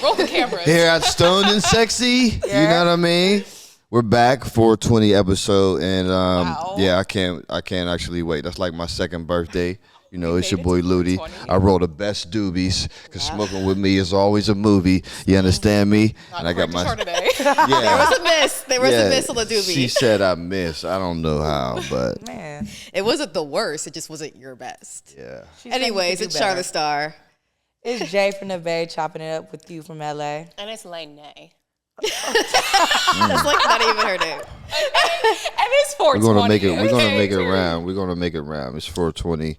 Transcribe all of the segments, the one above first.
Roll the cameras. Here at Stoned and Sexy. Yeah. You know what I mean? We're back for 20 episode, and Wow. yeah, I can't actually wait. That's like my second birthday. You know, it's made your it boy to Loody. 20. I roll the best doobies because smoking with me is always a movie. You understand me? Not And I got according to Char my today. There yeah. was a miss. There was a miss on the doobie. She said I missed. I don't know how, but Man. It wasn't the worst. It just wasn't your best. yeah. She said you Anyways, could do it's Char better. the Star. It's Jay from the Bay chopping it up with you from LA. And it's Lanie. That's like not even her name. And it's 420. We're gonna make it. We're gonna okay? make it round. We're gonna make it round. It's 420.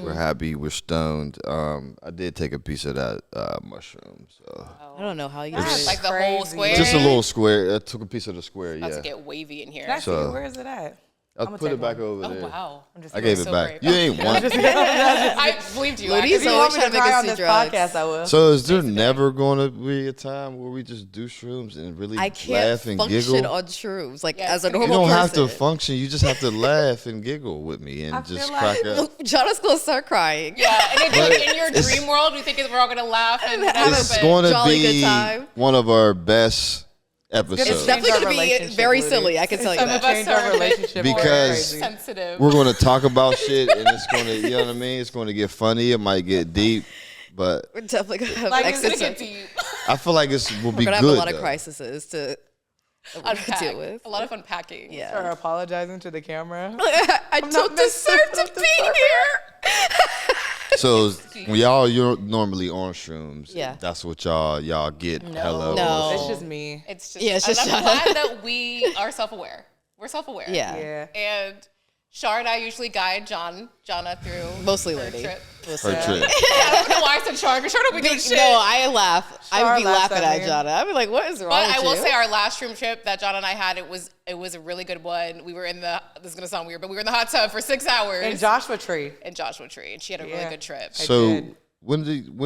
We're happy. We're stoned. I did take a piece of that mushroom. So I don't know how you do That's it. Like the whole Crazy. square. just a little square. I took a piece of the square. About Yeah. to get wavy in here. Can I see So- it? Where is it at? I I'ma put it take back one. over Oh, there. wow. I gave it so back. brave. You ain't want. I believed you. Loody's If you want me Trying to to make cry us on do this drugs. podcast, I will. So is there never going to be a time where we just do shrooms and really I can't laugh and function giggle? on shrooms like Yeah, as a you normal You don't have person. to function. You just have to laugh and giggle with me and I just feel crack like- up. Jahna's gonna start crying. Yeah, and But in your it's- dream world, we think we're all going to laugh and have whatever, It's but going to jolly good be time. one of our best episodes. It's Change definitely our gonna be relationship, very Loody. silly. I can tell you Some that. of us Change are our relationship more Because- crazy. sensitive. We're going to talk about shit and it's going to, you know what I mean? It's going to get funny. It might get deep, but We're definitely gonna have Like, It's exits. going to get deep. I feel like it will We're be gonna good. have a lot of though. crises to Unpack. deal with. A lot of unpacking. Yeah. Start apologizing to the camera. I don't deserve to be here. So when you're normally on shrooms, Yeah. that's what y'all get. Hello. No. It's just me. It's just, Yeah, it's just and I'm Jahna. glad that we are self-aware. We're self-aware. Yeah. Yeah. And Char and I usually guide Jahna through Mostly her Loody. trip. Her trip. I don't know why I said Char, because Char don't be doing shit. No, I laugh. I Char would be laughs laughing at at me. Jahna. I'd be like, what is wrong But with I you? will say our last room trip that Jahna and I had, it was a really good one. We were in the, this is going to sound weird, but we were in the hot tub for 6 hours. And Joshua Tree. in Joshua Tree, and she had a really Yeah. good trip. So did. when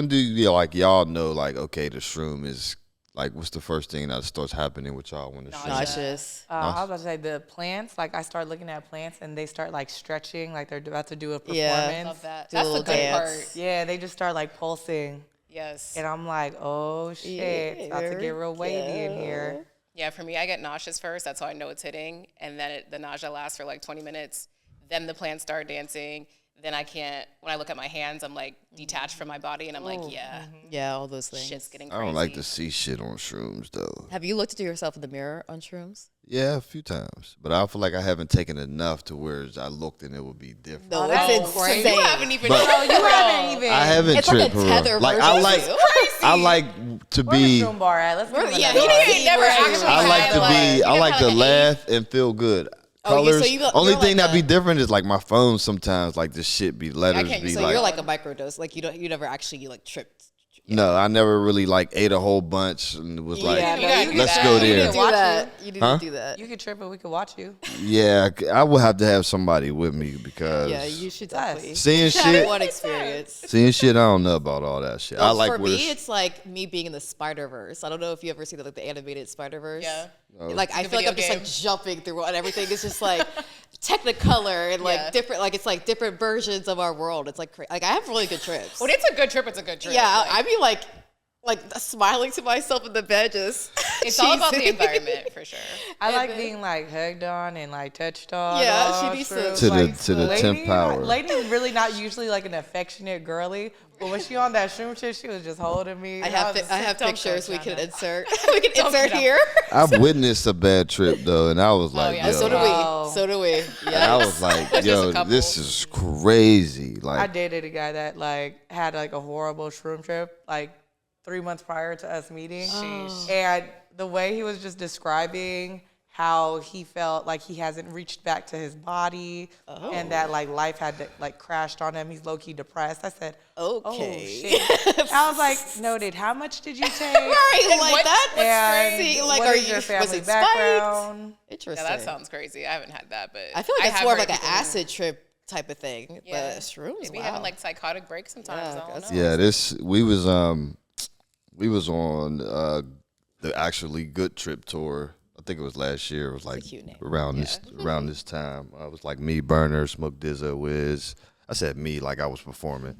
do you like y'all know like okay the shroom is like what's the first thing that starts happening with y'all when the shroom? nauseous. I was about to say the plants. Like I start looking at plants and they start like stretching, like they're about to do a performance. Yeah. Love that. Do a That's the little good dance. part. Yeah, they just start like pulsing, Yes. and I'm like, oh shit, it's about to get real wavy in here. Yeah, for me, I get nauseous first. That's how I know it's hitting. And then the nausea lasts for like 20 minutes. Then the plants start dancing. Then I can't, when I look at my hands, I'm like detached from my body. And I'm like, yeah, Yeah, all those things. shit's getting I crazy. don't like to see shit on shrooms though. Have you looked at yourself in the mirror on shrooms? Yeah, a few times, but I feel like I haven't taken enough to where I looked and it would be different. No, that's it's So insane. you haven't even, But- Oh, you haven't even. I haven't It's like tripped a for real. tether Like version I of like you. I like to Where's the be shroom bar at? Let's go. Yeah, he didn't never Where- actually I like had, to be you I never like had, to like, an laugh and feel good. Oh, Colors. you're Only like thing that be a- different is like my phone sometimes like the shit be letters can't be use So like you're like a microdose. Like you never actually like tripped. no, I never really like ate a whole bunch and was like Yeah, You no, gotta you do let's that. go You You there. didn't do Watch that. You didn't Huh? do that. You could trip and we could watch you. Yeah, I would have to have somebody with me because Yeah, you should Yes. definitely. seeing Have shit, one experience. seeing shit. I don't know about all that shit. I Well, like for where me, it's- it's like me being in the Spider Verse. I don't know if you ever seen the animated Spider Verse. Yeah. Like I The feel like I'm video just like game. jumping through and everything is just like Technicolor and like Yeah. different. Like it's like different versions of our world. It's like like I have really good trips. When it's a good trip, it's a good trip. Yeah, Like, I mean like smiling to myself in the bed, just it's all about the cheesy. environment for sure. I like then- being like hugged on and like touched on. Yeah, all she needs to- shrooms. To the- Like, to the Lady- 10th power. Lady's really not usually like an affectionate girly, but when she on that shroom shit, she was just holding me. I and have was I have don't pictures go, we can Jahna. insert. We can insert go. here. I've witnessed a bad trip though, and I was like, yeah, yo, So do Wow. we. So do we. and Yeah. I was like, Just a yo, couple. this is crazy. I Like, dated a guy that like had like a horrible shroom trip like 3 months prior to us meeting, and the way he was just describing how he felt like he hasn't reached back to his body and that like life had like crashed on him. He's low key depressed. I said, Okay. oh shit. I was like, noted. How much did you take? Right, like what- that. And See, like, what are is you your family was it background? spiked? Interesting. Yeah, that sounds crazy. I haven't had that, but I feel like it's have more of heard like an people- acid trip type of thing. Yeah. But shrooms, Maybe wow. having like psychotic breaks sometimes. Yeah, I don't that's- know. yeah, we was on the actually good trip tour. I think it was last year. It was like cute name. around this time. It was like me, Burner, Smoke Dizza, Wiz. I said me like I was performing.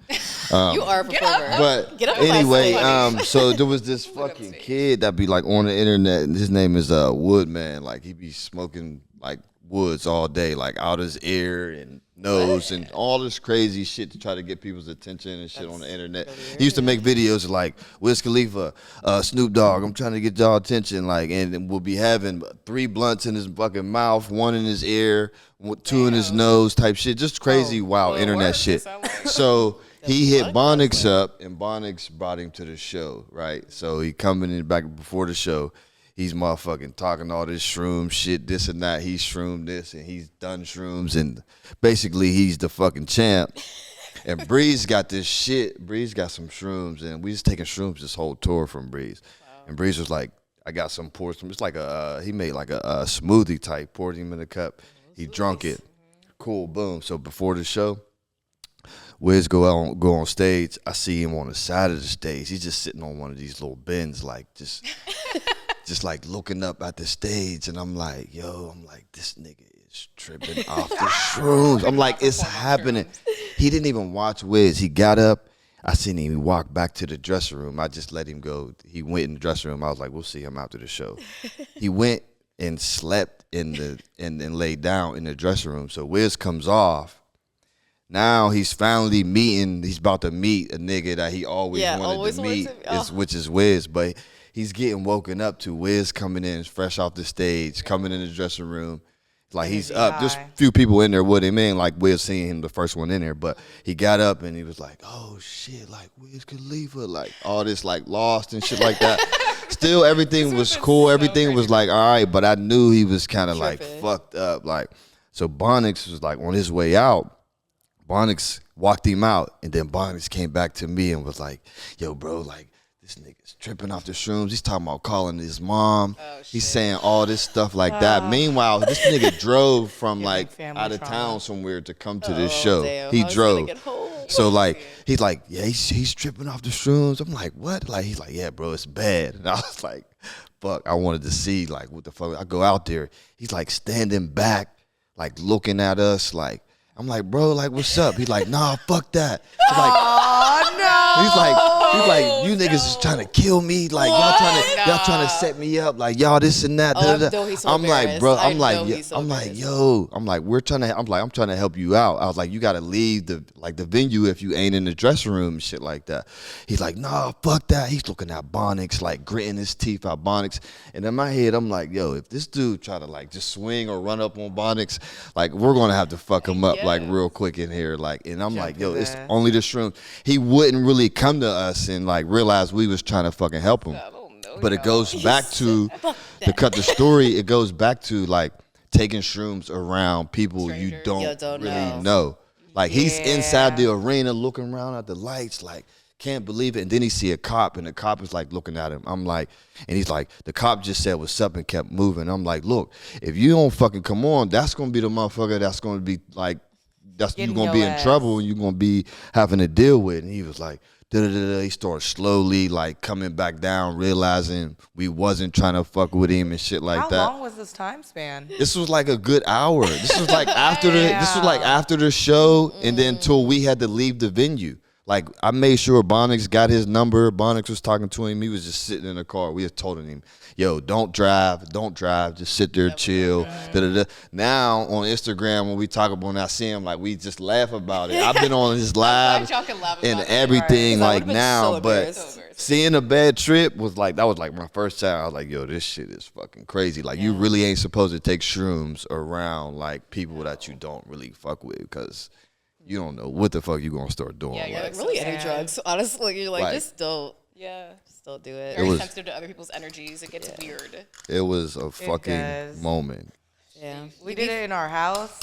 You are a performer. But Get up anyway, on my stage. so there was this fucking kid that be like on the internet, and his name is Woodman. Like he be smoking like woods all day, like out his ear and nose and all this crazy shit to try to get people's attention and shit on the internet. He used to make videos of like Wiz Khalifa, Snoop Dogg, I'm trying to get y'all attention, like, and we'll be having 3 blunts in his fucking mouth, 1 in his ear, 2 in his nose type shit. Just crazy, wild internet shit. So he hit Bonix up, and Bonix brought him to the show, right? So he coming in back before the show. He's motherfucking talking all this shroom shit, this and that. He's shroomed this, and he's done shrooms, and basically he's the fucking champ. And Breeze got this shit. Breeze got some shrooms, and we just taking shrooms this whole tour from Breeze. Wow. And Breeze was like, I got some poured some. It's like he made like a smoothie type, poured him in a cup. He drunk it. Cool, boom. So before the show, Wiz go on stage. I see him on the side of the stage. He's just sitting on one of these little bins, like just like looking up at the stage. And I'm like, this nigga is tripping off the shrooms. I'm like, it's happening. He didn't even watch Wiz. He got up. I seen him walk back to the dressing room. I just let him go. He went in the dressing room. I was like, we'll see him after the show. He went and slept and laid down in the dressing room. So Wiz comes off. Now he's finally meeting. He's about to meet a nigga that he always wanted to meet, which is Wiz. But he's getting woken up to Wiz coming in fresh off the stage, coming in the dressing room. Like he's up. There's a few people in there with him in, like Wiz seeing him the first one in there. But he got up and he was like, oh shit, like Wiz Khalifa, like all this like lost and shit like that. Still everything was cool. Everything was like all right, but I knew he was kind of like fucked up. Like so Bonix was like on his way out. Bonix walked him out, and then Bonix came back to me and was like, yo, bro, like, this nigga's tripping off the shrooms. He's talking about calling his mom. He's saying all this stuff like that. Meanwhile, this nigga drove from, like, out of town somewhere to come to this show. Damn. He drove. So, like, he's like, yeah, he's tripping off the shrooms. I'm like, what? Like, he's like, yeah, bro, it's bad. And I was like, fuck, I wanted to see, like, what the fuck. I go out there. He's, like, standing back, like, looking at us, like, I'm like, bro, like, what's up? He's like, nah, fuck that. He's like, oh, no. He's like, you niggas is trying to kill me. Like, y'all trying to set me up. Like, y'all this and that. I'm like, bro, I'm like, I'm trying to help you out. I was like, you got to leave the venue if you ain't in the dressing room and shit like that. He's like, nah, fuck that. He's looking at Bonix, like, gritting his teeth out Bonix. And in my head, I'm like, yo, if this dude try to, like, just swing or run up on Bonix, like, we're going to have to fuck him up, like, real quick in here. Like, and I'm like, yo, it's only the shroom. He wouldn't really come to us and, like, realize we was trying to fucking help him. But it goes back to, to cut the story, it goes back to, like, taking shrooms around people you don't really know. Like, he's inside the arena looking around at the lights, like, can't believe it. And then he see a cop, and the cop is, like, looking at him. I'm like, and he's like, the cop just said what's up and kept moving. I'm like, look, if you don't fucking come on, that's going to be the motherfucker that's going to be, like, you're going to be in trouble and you're going to be having to deal with. And he was like, he started slowly, like, coming back down, realizing we wasn't trying to fuck with him and shit like that. How long was this time span? This was like a good hour. This was like after the show, and then till we had to leave the venue. Like, I made sure Bonix got his number. Bonix was talking to him. He was just sitting in the car. We had told him, yo, don't drive. Just sit there, chill. Now, on Instagram, when we talk about it, I see him, like, we just laugh about it. I've been on his live and everything, like, now. So but seeing a bad trip was like, that was like my first time. I was like, yo, this shit is fucking crazy. Like, you really ain't supposed to take shrooms around, like, people that you don't really fuck with, because you don't know what the fuck you gonna start doing. Yeah, you're like really into drugs. Honestly, you're like, just don't do it. Very sensitive to other people's energies. It gets weird. It was a fucking moment. Yeah, we did it in our house.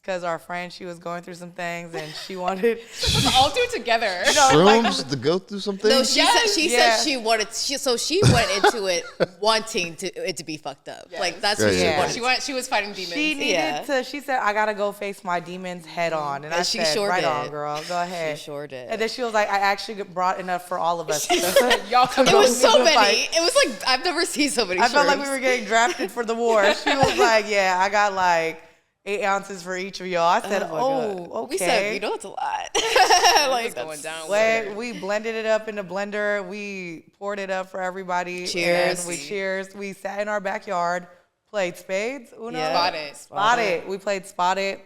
Because our friend, she was going through some things and she wanted. Let's all do it together. Shrooms to go through some things? No, she said she wanted. So she went into it wanting it to be fucked up. Yes. Like that's what she wanted. She was fighting demons. She needed to. She said, "I gotta go face my demons head on." And I said, "Right on, girl. Go ahead." She sure did. And then she was like, "I actually brought enough for all of us." Y'all come. It was so many. It was like I've never seen so many. I felt like we were getting drafted for the war. She was like, "Yeah, I got like 8 ounces for each of y'all. I said, okay. We said, that's a lot. Like going down. We blended it up in the blender. We poured it up for everybody. Cheers. And we sat in our backyard, played spades. Uno. Yeah. Spot it. We played spot it.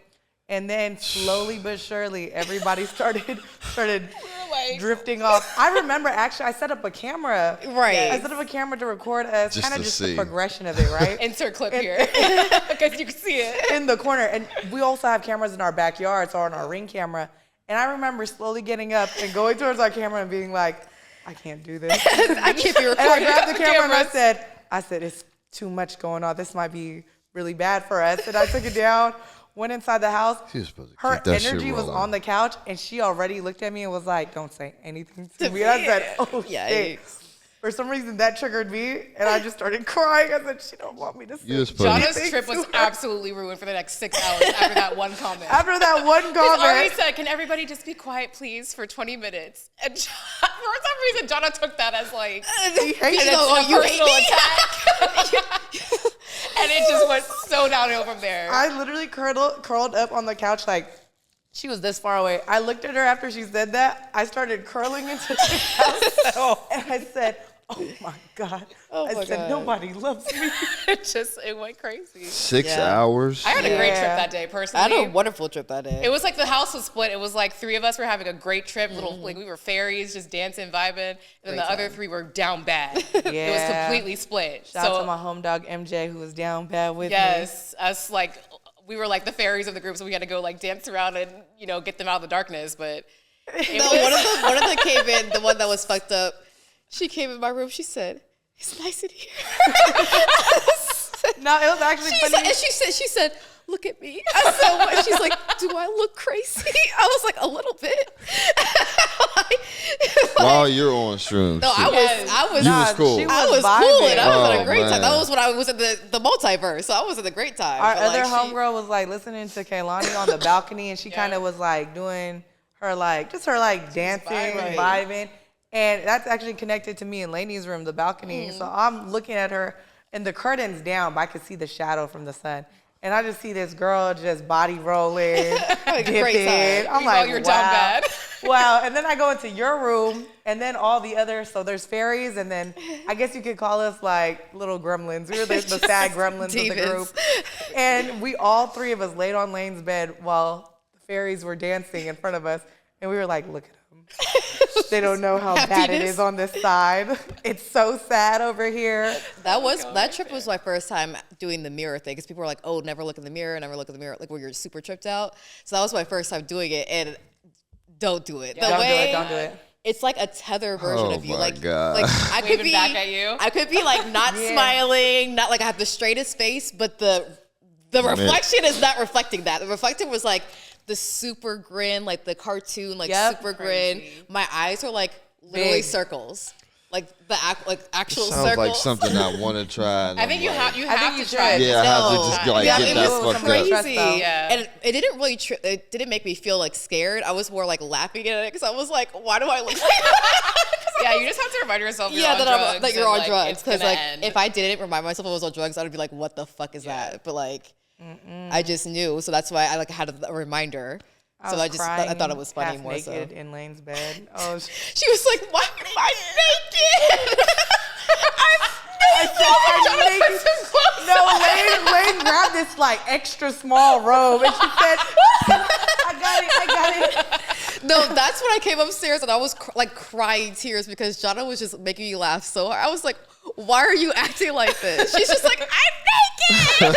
And then slowly but surely, everybody started drifting off. I remember, actually, I set up a camera. Right. I set up a camera to record us, kind of just see the progression of it, right? Insert clip here, because you can see it. In the corner. And we also have cameras in our backyard, so on our Ring camera. And I remember slowly getting up and going towards our camera and being like, I can't do this. I can't be recording. And I grabbed the camera and I said, it's too much going on. This might be really bad for us. And I took it down. Went inside the house. Her energy was on the couch, and she already looked at me and was like, "Don't say anything to me." I said, "Oh shit." For some reason, that triggered me, and I just started crying. I said, "She don't want me to say." Jahna's trip was absolutely ruined for the next 6 hours after that one comment. After that one comment, Ari said, "Can everybody just be quiet, please, for 20 minutes?" And for some reason, Jahna took that as like he hates a personal attack. And it just went so downhill from there. I literally curled up on the couch like she was this far away. I looked at her after she said that. I started curling into the couch, and I said, "Oh my God!" I said, "Nobody loves me." It went crazy. 6 hours. I had a great trip that day, personally. I had a wonderful trip that day. It was like the house was split. It was like 3 of us were having a great trip. Like we were fairies, just dancing, vibing, and then the other 3 were down bad. It was completely split. Shout out to my home dog MJ, who was down bad with me. Yes, us like we were like the fairies of the group, so we had to go like dance around and get them out of the darkness. But one of them came in, the one that was fucked up. She came in my room. She said, "It's nice in here." No, it was actually funny. She said, "Look at me." I said, "What?" She's like, "Do I look crazy?" I was like, "A little bit." While you're on shrooms. No, I was. You was cool. I was vibing. cool, and I was having a great man. time. That was when I was in the multiverse, so I was in a great time. Our But, other like, homegirl was like listening to Lanie on the balcony, and she kind of was like doing her dancing, vibing. And that's actually connected to me in Lanie's room, the balcony. So I'm looking at her, and the curtain's down, but I could see the shadow from the sun. And I just see this girl just body rolling, dipping. I'm like, you're wow. down bad. Wow. And then I go into your room, and then all the other, so there's fairies, and then I guess you could call us like little gremlins. We were the sad gremlins of the group. And all 3 of us laid on Lane's bed while the fairies were dancing in front of us. And we were like, look at them. They don't know how bad it is on this side. It's so sad over here. That trip was my first time doing the mirror thing, because people were like, "Oh, never look in the mirror, like when you're super tripped out." So that was my first time doing it, and don't do it. Don't do it. It's like a tether version of you. My like, God. like I could be back at you. I could be like not smiling, not like I have the straightest face, but the reflection is not reflecting that. The reflection was like the super grin, like the cartoon, like super grin. My eyes are like literally circles, like the actual Sounds circles. like something I want to try. I think you have to try. Yeah, I have to just get that fucked up. Yeah. And it didn't really. It didn't make me feel like scared. I was more like laughing at it, because I was like, "Why do I look like that?" Yeah, you just have to remind yourself you're on drugs. That you're on drugs. Because like, end. if I didn't remind myself I was on drugs, I'd be like, "What the fuck is that?" But like, I just knew, so that's why I like had a reminder. I thought it was funny more so. Naked in Lane's bed. Oh, she was like, "Why am I naked?" I'm naked. No, Lane grabbed this like extra small robe, and she said, I got it. No, that's when I came upstairs and I was like crying tears, because Jahna was just making me laugh so hard. I was like, "Why are you acting like this?" She's just like, "I'm naked.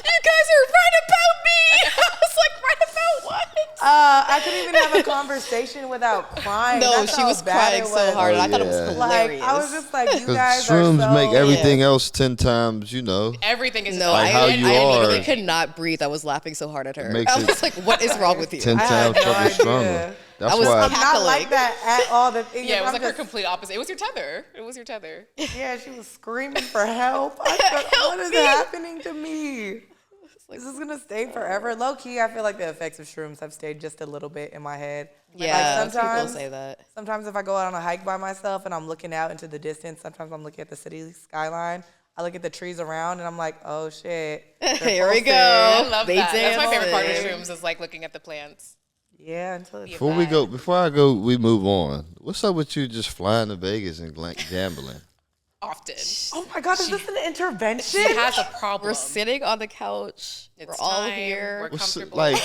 You guys are right about me." I was like, "Right about what?" I couldn't even have a conversation without crying. No, That's she how was bad crying it so was. hard, and I thought it was hilarious. Like, I was just like, you guys Shrooms are so... make everything else 10 times, Everything is no, like how you I are. literally could not breathe. I was laughing so hard at her. Makes I was like, "What is wrong with you?" 10 times fucking stronger. That's why. I'm not like that at all. Yeah, it was like her complete opposite. It was your tether. Yeah, she was screaming for help. I said, what is happening to me? This is gonna stay forever. Low key, I feel like the effects of shrooms have stayed just a little bit in my head. Yeah, like sometimes, people say that. Sometimes if I go out on a hike by myself and I'm looking out into the distance, sometimes I'm looking at the city skyline, I look at the trees around and I'm like, oh shit. Here we go. I love They that. That's my favorite part of dancing. shrooms is like looking at the plants. Yeah, until it's Before I go, we move on. What's up with you just flying to Vegas and gambling? Often. Oh my God, is this an intervention? She has a problem. We're sitting on the couch. It's We're all time. here. We're What's comfortable. like?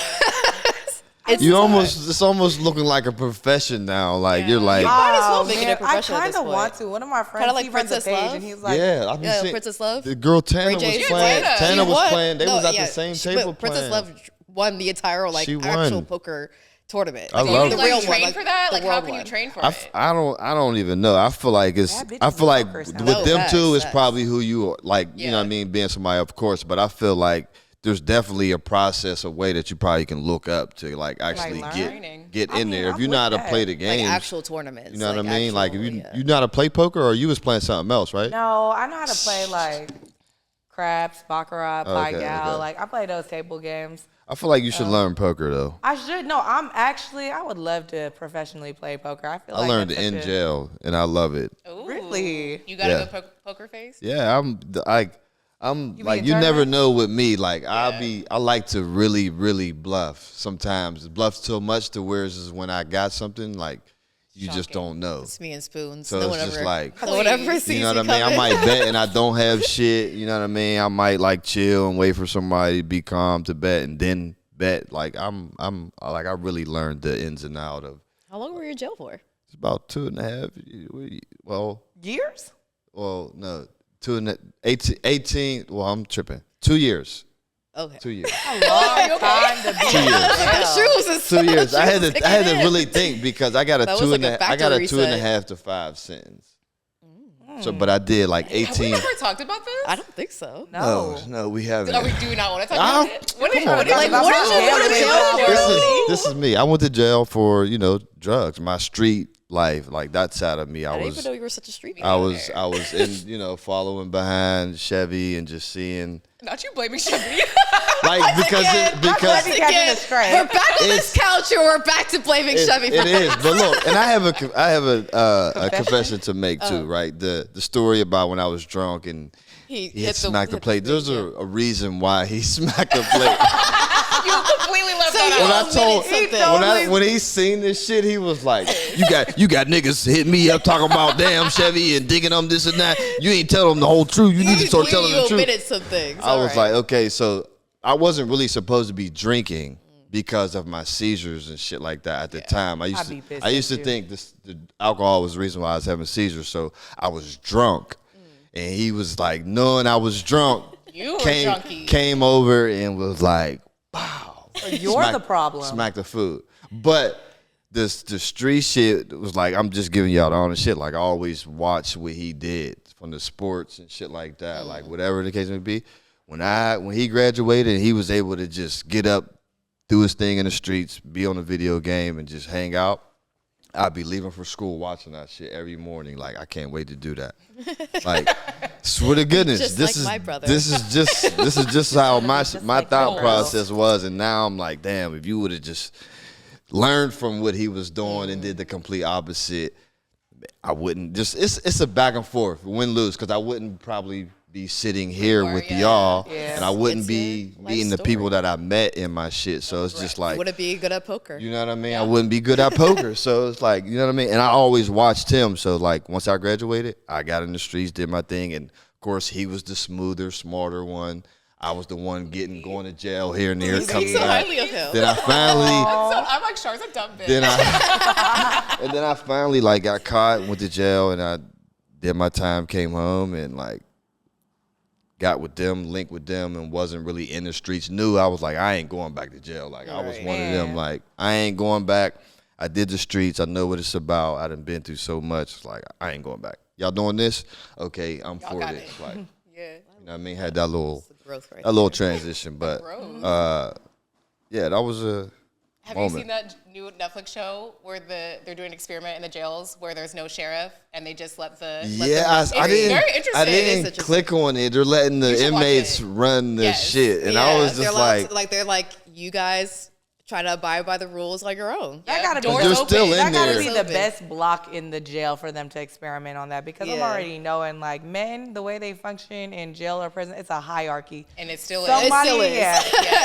It's almost looking like a profession now. Like you're like, might as well make it a man, profession I at kind this of point. want to. One of my friends, Kinda like he runs a Princess page, Love? and he's like, yeah, I've been Yeah, seeing Princess Love. the girl Tana was Ray J. playing. Tana. Tana She was won. playing. They No, was at yeah, the same she- table but Princess playing. Love won the entire She won. actual poker tournament. I Like, love you it. like real train one, for that? the Like how world can you one. train for it? I don't even know. I feel like it's. Bad bitches I feel like and with fuckers now. them No, two, it's facts. probably who you are. Like you know what I Yeah. mean, being somebody, of course. But I feel like there's definitely a process, a way that you probably can look up to, like actually learn? get I in mean, there. If I'm you're with not to that. play the Like games, actual tournaments. you know what I mean. Like if actual, you know how to play poker, or you was playing something else, right? no, I know how to play like craps, baccarat, pai Okay, gow. okay. Like I play those table games. I feel like you should learn poker though. I should. No, I would love to professionally play poker. I feel I like learned that's in such a- jail, and I love it. Ooh. Really? You got a Yeah. good poker face? Yeah, I'm be like in you never tournaments? know with me. Like I like to really bluff. Sometimes bluff so much to where it's just when I got something like you just don't know. It's me and spoons. So no it's one just ever, like no one ever sees you know what I mean. I coming. might bet and I don't have shit. You know what I mean. I might like chill and wait for somebody to be calm to bet and then bet. Like I'm like I really learned the ins and out of. How long were you in jail for? It's about 2.5. Years? Well, no, 18. Well, I'm tripping. 2 years. Okay. 2 years. A long time to be 2 years. The shoes is 2 years. I had to kicking I in. really think because I got a That was two like and a a I got a factory 2.5 reset. to 5 sentence. So, but I did like Have we 18. never talked about this? I don't think so. No. No, we haven't. Oh, we do not want to talk Ah, about it. What did come on, you like, Talk what about did you go to gambling jail now. for? This is me. I went to jail for drugs. My street life, like that side of me. I I didn't was even know you were such a street. I was in following behind Chevy and just seeing Not you blaming Chevy. like because Chevy catching a stray. We're back on this couch and we're back to blaming Chevy for it is. But look, and I have a confession to make too, right? The story about when I was drunk and He he had hit smacked the hit plate. There's yeah. a reason why he smacked the plate. You completely left So that you out. When I told something. when he seen this shit, he was like, "You got niggas hitting me up talking about damn Chevy and digging them this and that. You ain't tell them the whole truth. You need to start telling you the truth." admitted some things. I was like, okay, so I wasn't really supposed to be drinking because of my seizures and shit like that at the time. I used to think the alcohol was the reason why I was having seizures. So I was drunk, and he was like, knowing I was drunk, You were junkie. came over and was like, "Wow, You're the problem. Smack the food." But the street shit was like, I'm just giving y'all the honest shit. Like I always watch what he did from the sports and shit like that. Like whatever the case may be. When he graduated and he was able to just get up, do his thing in the streets, be on a video game and just hang out, I'd be leaving for school watching that shit every morning. Like I can't wait to do that. Like swear to goodness, Just this like is my brother. this is just how my like thought yours. process was. And now I'm like, damn, if you would have just learned from what he was doing and did the complete opposite, I wouldn't just it's a back and forth, win lose, because I wouldn't probably be sitting here with y'all, Yeah. and I wouldn't It's be your life meeting the story. people that I met in my shit. So it's just like, Wouldn't be good at poker. you know what I mean? I wouldn't be good at poker. So it's like, you know what I mean? And I always watched him. So like once I graduated, I got in the streets, did my thing, and of course he was the smoother, smarter one. I was the one going to jail here and there, coming so back. highly of him. Then I finally. So I'm like, Char's a dumb bitch. Then I finally like got caught, went to jail, and I did my time, came home, and like got with them, linked with them, and wasn't really in the streets. Knew I was like, I ain't going back to jail. Like I was one of them. Like I ain't going back. I did the streets. I know what it's about. I done been through so much. It's like I ain't going back. Y'all doing this? Okay, I'm for got this. it. Like, Yeah. you know what I mean? Had that little Growth right a little transition, but yeah, that was a Have moment. you seen that new Netflix show where they're doing an experiment in the jails where there's no sheriff and they just let the Yeah, it's I didn't. very interesting. I It is didn't interesting. click on it. They're letting You the should watch inmates it. run the Yes. shit, and I was They're just allowed like, to- they're like, you guys try to abide by the rules on your own. That gotta be But they're still in that gotta there. be the best block in the jail for them to experiment on that, because I'm already knowing, like, men, the way they function in jail or prison, it's a hierarchy. And it still is. Somebody, It still is.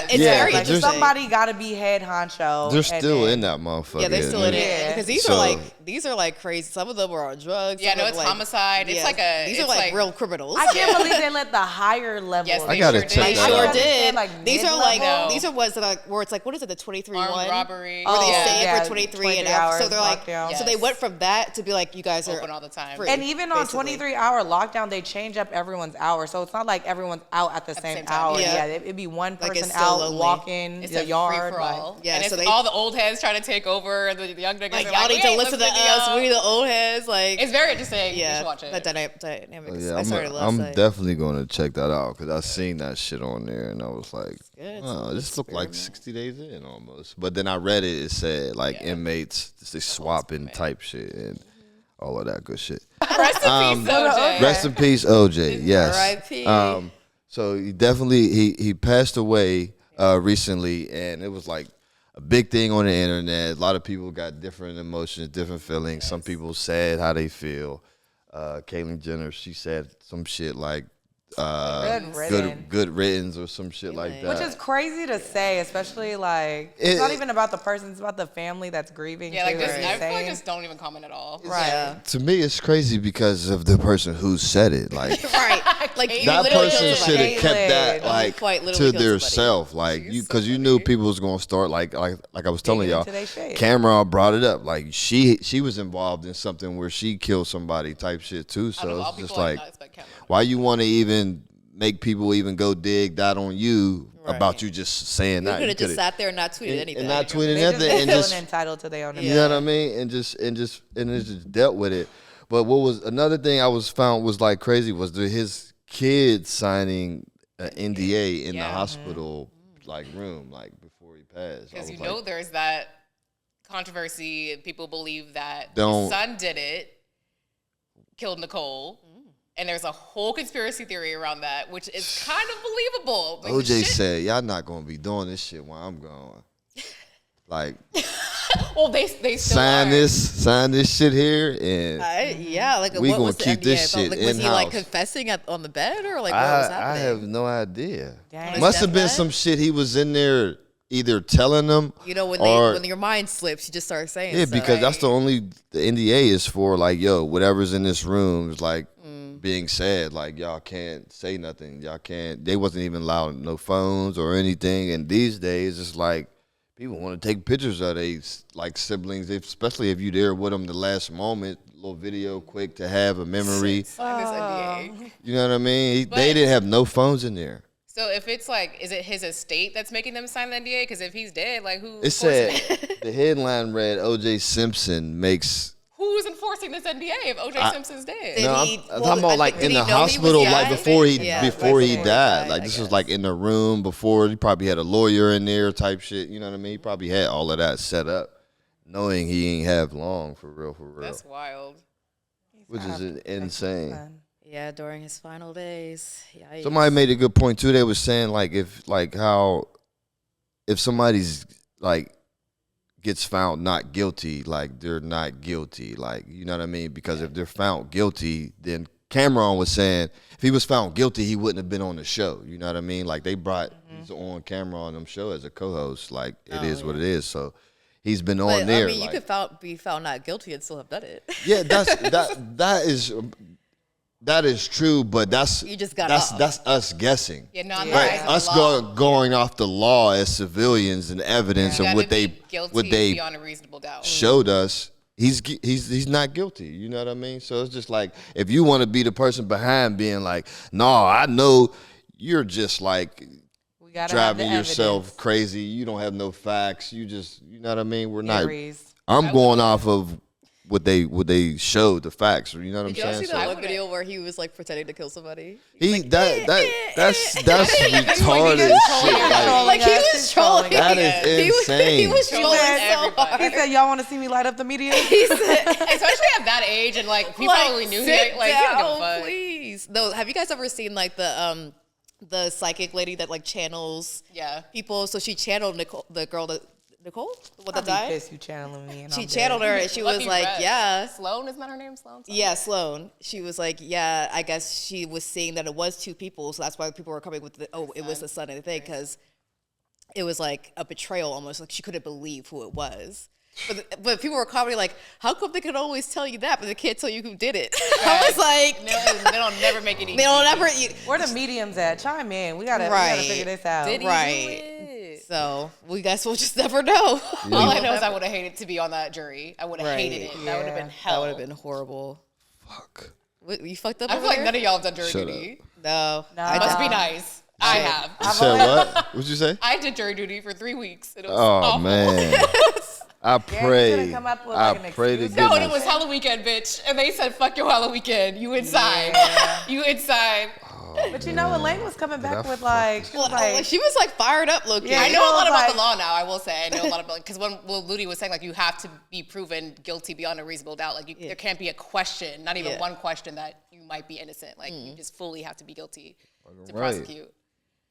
It's Yeah, very but like, there's- somebody gotta be head honcho. They're and still then- in that motherfucker. Yeah, they're still in Yeah. it because these are like crazy. Some of them are on drugs. Yeah, some no, are it's like, homicide. It's like a. These it's are like like real criminals. I can't believe they let the higher level. Yes, I they gotta sure check did. that Sure out. did. Like These are like mid-level. these are ones that are where it's like, what is it, the 23-1 armed robbery. where they Oh, stay in yeah, for 23 and 23 after. So hours they're like, lockdown. so they Yes. went from that to be like, you guys are Open all the time. free, And even on basically. 23-hour lockdown, they change up everyone's hours. So it's not like everyone's out at the same same time. hour. Yeah. Yeah, it'd be one Like, person it's still out lonely. walking It's the a yard. free for like- all. Yeah, and so it's they- all the old heads trying to take over. The young niggas like are y'all need to "Hey, listen to let's make us. y'all." We the old heads. Like It's very interesting. You yeah, should watch it. that dynamic. Oh, is- yeah, I started last I'm night. definitely going to check that out because I seen that shit on there and I was like, good. It's oh, an this looked like experiment. 60 days in almost. But then I read it. It said like inmates, they swapping type shit and all of that good shit. Rest in peace, OJ. Rest in peace, OJ. Yes. R.I.P. So he passed away recently, and it was like a big thing on the internet. A lot of people got different emotions, different feelings. Some people said how they feel. Caitlyn Jenner, she said some shit like good riddance or some shit like that. Which is crazy to say, especially like It- it's not even about the person; it's about the family that's grieving. Yeah, like too, this. as I you're feel like saying. just don't even comment at all. Right. Yeah. To me, it's crazy because of the person who said it. Like Right. Like you that literally person killed should somebody. have kept that Caitlyn. like Quite literally to killed their somebody. self, like you, because you knew people was gonna start like I was telling Digging y'all. into they shit. Cameron brought it up, like she was involved in something where she killed somebody type shit too. I don't know, So all it's just people like, not expect Cameron. why you want to even make people even go dig that on you about you just saying You that? could have just coulda- sat there and not tweeted anything. and not tweeting They just nothing, and feeling just entitled to their own. you know what I mean? And it's just dealt with it. But what was another thing I found was like crazy was his kid signing an NDA in the Yeah. hospital like room like before he passed. I Because you was know like, there's that controversy. People believe that Don't- his son did it, killed Nicole. And there's a whole conspiracy theory around that, which is kind of believable. Like, the OJ shit- said, "Y'all not gonna be doing this shit while I'm gone." Like well, they still sign are. this shit here, and Yeah, like We what gonna was the keep this NDA about? shit Like, was he like in-house. confessing on the bed or like what was I happening? have no idea. Dang. Must have been deathbed? some shit he was in there either telling them, You know, when or when your mind slips, you just start saying. yeah, stuff. because that's the NDA is for like, yo, whatever's in this room is like being said. Like y'all can't say nothing. Y'all can't. They wasn't even allowed no phones or anything. And these days, it's like people want to take pictures of they like siblings, especially if you there with them the last moment. Little video, quick to have a memory. Sign this NDA. You know what I mean? But- They didn't have no phones in there. So if it's like, is it his estate that's making them sign the NDA? Because if he's dead, like who? It said the headline read O.J. Simpson makes. Who's enforcing this NDA if OJ Simpson's dead? Did No, he- I'm well, talking about I like think- in did the he know he was hospital, like dying? before he Yeah, before he before he died. died, Like I this guess. was like in the room before. He probably had a lawyer in there type shit. You know what I mean? He probably had all of that set up, knowing he ain't have long for real, That's wild. which is insane. Yeah, during his final days. Yikes. Somebody made a good point too. They was saying like if somebody's like gets found not guilty, like they're not guilty, like you know what I mean? Because if they're found guilty, then Cameron was saying if he was found guilty, he wouldn't have been on the show. You know what I mean? Like they brought he's on camera on them show as a co-host. Like it is what it is. So he's been on But, there. I mean, like, you could be found not guilty and still have done it. yeah, that is true, but that's You just got that's off. that's us guessing. Yeah, no, I'm not Right, asking us the law. going off the law as civilians and evidence You and gotta what be guilty what they beyond a reasonable doubt. showed us, he's not guilty. You know what I mean? So it's just like if you want to be the person behind being like, no, I know you're just like We gotta driving have the yourself evidence. crazy. You don't have no facts. You just, you know what I mean? We're not. Theories. I'm going off of what they showed, the facts. You know what Did I'm y'all saying? see So- that one video where he was like pretending to kill somebody? That's retarded shit. Like he was trolling. That is He was insane. trolling so everybody. He hard. said, "Y'all want to see me light up the media?" Especially at that age, and like he probably knew sit he like he don't give a down, fuck. please. No, have you guys ever seen like the psychic lady that like channels Yeah. people? So she channeled Nicole, the girl that Nicole, what I'd that be died? pissed you channeling me. And She I'm channeled dead. her, and she was Lucky like, Red. yeah. Sloan, isn't that her name? Sloan? Yeah, Sloan. She was like, yeah, I guess she was seeing that it was 2 people, so that's why people were coming with it was the son and the thing, because it was like a betrayal almost. Like she couldn't believe who it was. But people were commenting like, how come they can always tell you that, but they can't tell you who did it? I was like, No, they don't never make it easy. they don't ever. Where the mediums at? Chime in. We gotta figure this out. Did he Right. do it? So we guess we'll just never know. Yeah. All I know is I would have hated to be on that jury. I would have hated it. Yeah. That would have been That hell. would have been horrible. Fuck. What, you fucked up I over feel like there? none of y'all have done jury Shut duty. No. Nah. Must be nice. I have. You said what? What'd you say? I did jury duty for 3 weeks. And it was Oh awful. man. I you pray. could've come up with, like, I an pray to excuse. goodness. No, and it was Halloween weekend, bitch. And they said, fuck your Halloween weekend. You inside. You inside. But you know, Elaine was coming back I with fuck like, she was like, she was like fired up, low-key. Yeah, I you know a lot about like- the law now, I will say. I know a lot about, because when Loody was saying, like, you have to be proven guilty beyond a reasonable doubt. Like, there can't be a question, not even one question that you might be innocent. Like, you just fully have to be guilty to right. prosecute.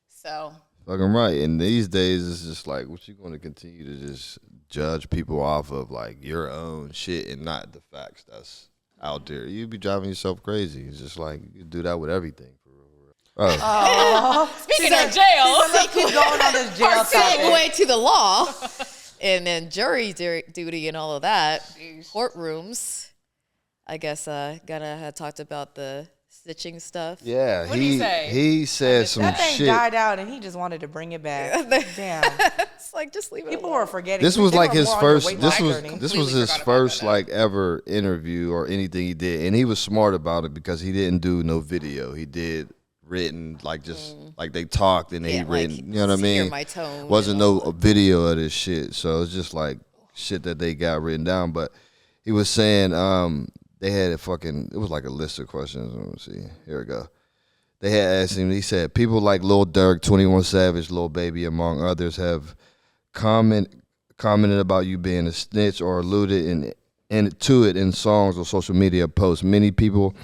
So, Fucking right. And these days, it's just like, what you going to continue to just judge people off of, like, your own shit and not the facts that's out there. You'd be driving yourself crazy. It's just like, you do that with everything. For real. Oh. speaking of jail, let's keep going on this jail topic. Segue to the law, and then jury duty and all of that. Courtrooms. I guess Gunna had talked about the stitching stuff. Yeah, What'd he say? he said some That thing shit. died out, and he just wanted to bring it back. Damn, It's like, just leave it people alone. were forgetting. This was They like were his more on their first. weight This loss was journey. this was Completely his forgot about first that. like ever interview or anything he did, and he was smart about it because he didn't do no video. He did written, like just like they talked and then he Yeah, like, written. You know what I hear mean? my tone Wasn't and no all video of this shit, so it's just like shit that they got written down. But he was saying they had a fucking. It was like a list of questions. Let me see. Here we go. They had asked him. He said people like Lil Durk, 21 Savage, Lil Baby, among others, have commented about you being a snitch or alluded to it in songs or social media posts. Many people,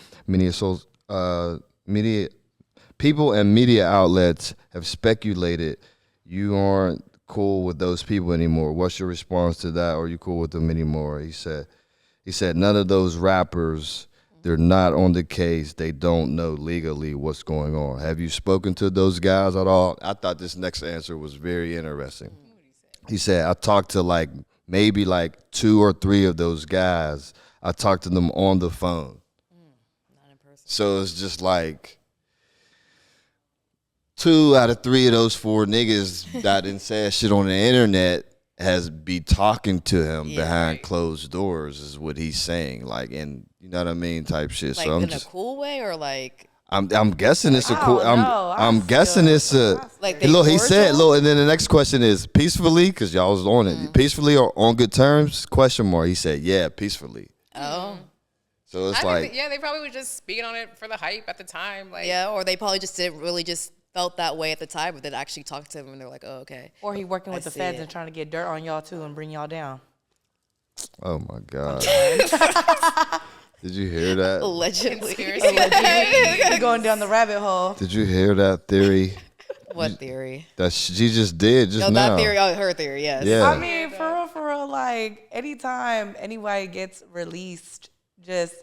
people and media outlets have speculated you aren't cool with those people anymore. What's your response to that? Are you cool with them anymore? He said none of those rappers, they're not on the case. They don't know legally what's going on. Have you spoken to those guys at all? I thought this next answer was very interesting. He said, I talked to maybe 2 or 3 of those guys. I talked to them on the phone. Not in person. So it's just like 2 out of 3 of those 4 niggas that didn't say shit on the internet has be talking to him behind closed doors is what he's saying. Like, and you know what I mean, type shit. Like so I'm in just a cool way, or like I'm guessing it's a cool. I don't know. I'm guessing it's a. Like Look, they he said, cordial? look, and then the next question is peacefully, because y'all was on it. Peacefully or on good terms? Question mark. He said, yeah, peacefully. oh So it's I like, think yeah, they probably were just speaking on it for the hype at the time. Like, yeah, or they probably just didn't really just felt that way at the time, but then actually talked to him and they're like, oh okay. Or he working with I the see feds it. and trying to get dirt on y'all too and bring y'all down. oh my God. Did you hear that? Allegedly. Conspiracy. You going down the rabbit hole. Did you hear that theory What theory? that she just did just No, now? that theory. Oh, her theory. Yes. Yeah. I mean, for real, like anytime anybody gets released, this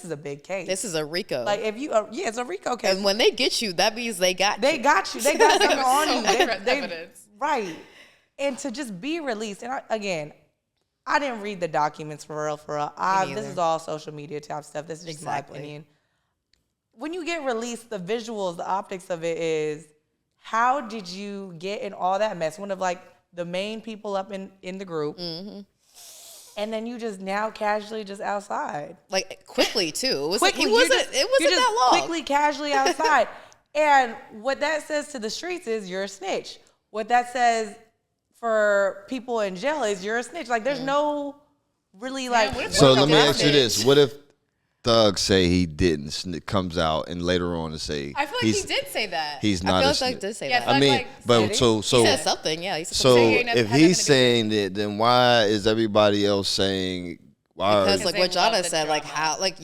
is a big case. This is a RICO. like if you, it's a RICO case. and when they get you, that means they got They you. got you. They got something on you. Evidence. Right. And to just be released. And I didn't read the documents for real. This neither. is all social media type stuff. This is just Exactly. my opinion. When you get released, the visuals, the optics of it is, how did you get in all that mess? One of the main people up in the group. Mm-hmm. And then you just now casually just outside. Like quickly too. It was Quickly, it you wasn't. just- It wasn't you just that long. Quickly, casually outside. And what that says to the streets is you're a snitch. What that says for people in jail is you're a snitch. Like there's no really what if So What let me about ask you it? this. What if Thug say he didn't, comes out and later on to say I feel like he did say that. he's I not feel a like snitch. I did say Yeah, that. Thug, I mean, like, but said it. so he said something. Yeah. He said So Say he never if had he's nothing to do saying that, then why is everybody else saying? Why? because are, like they what love Jahna the said, like drama. how, like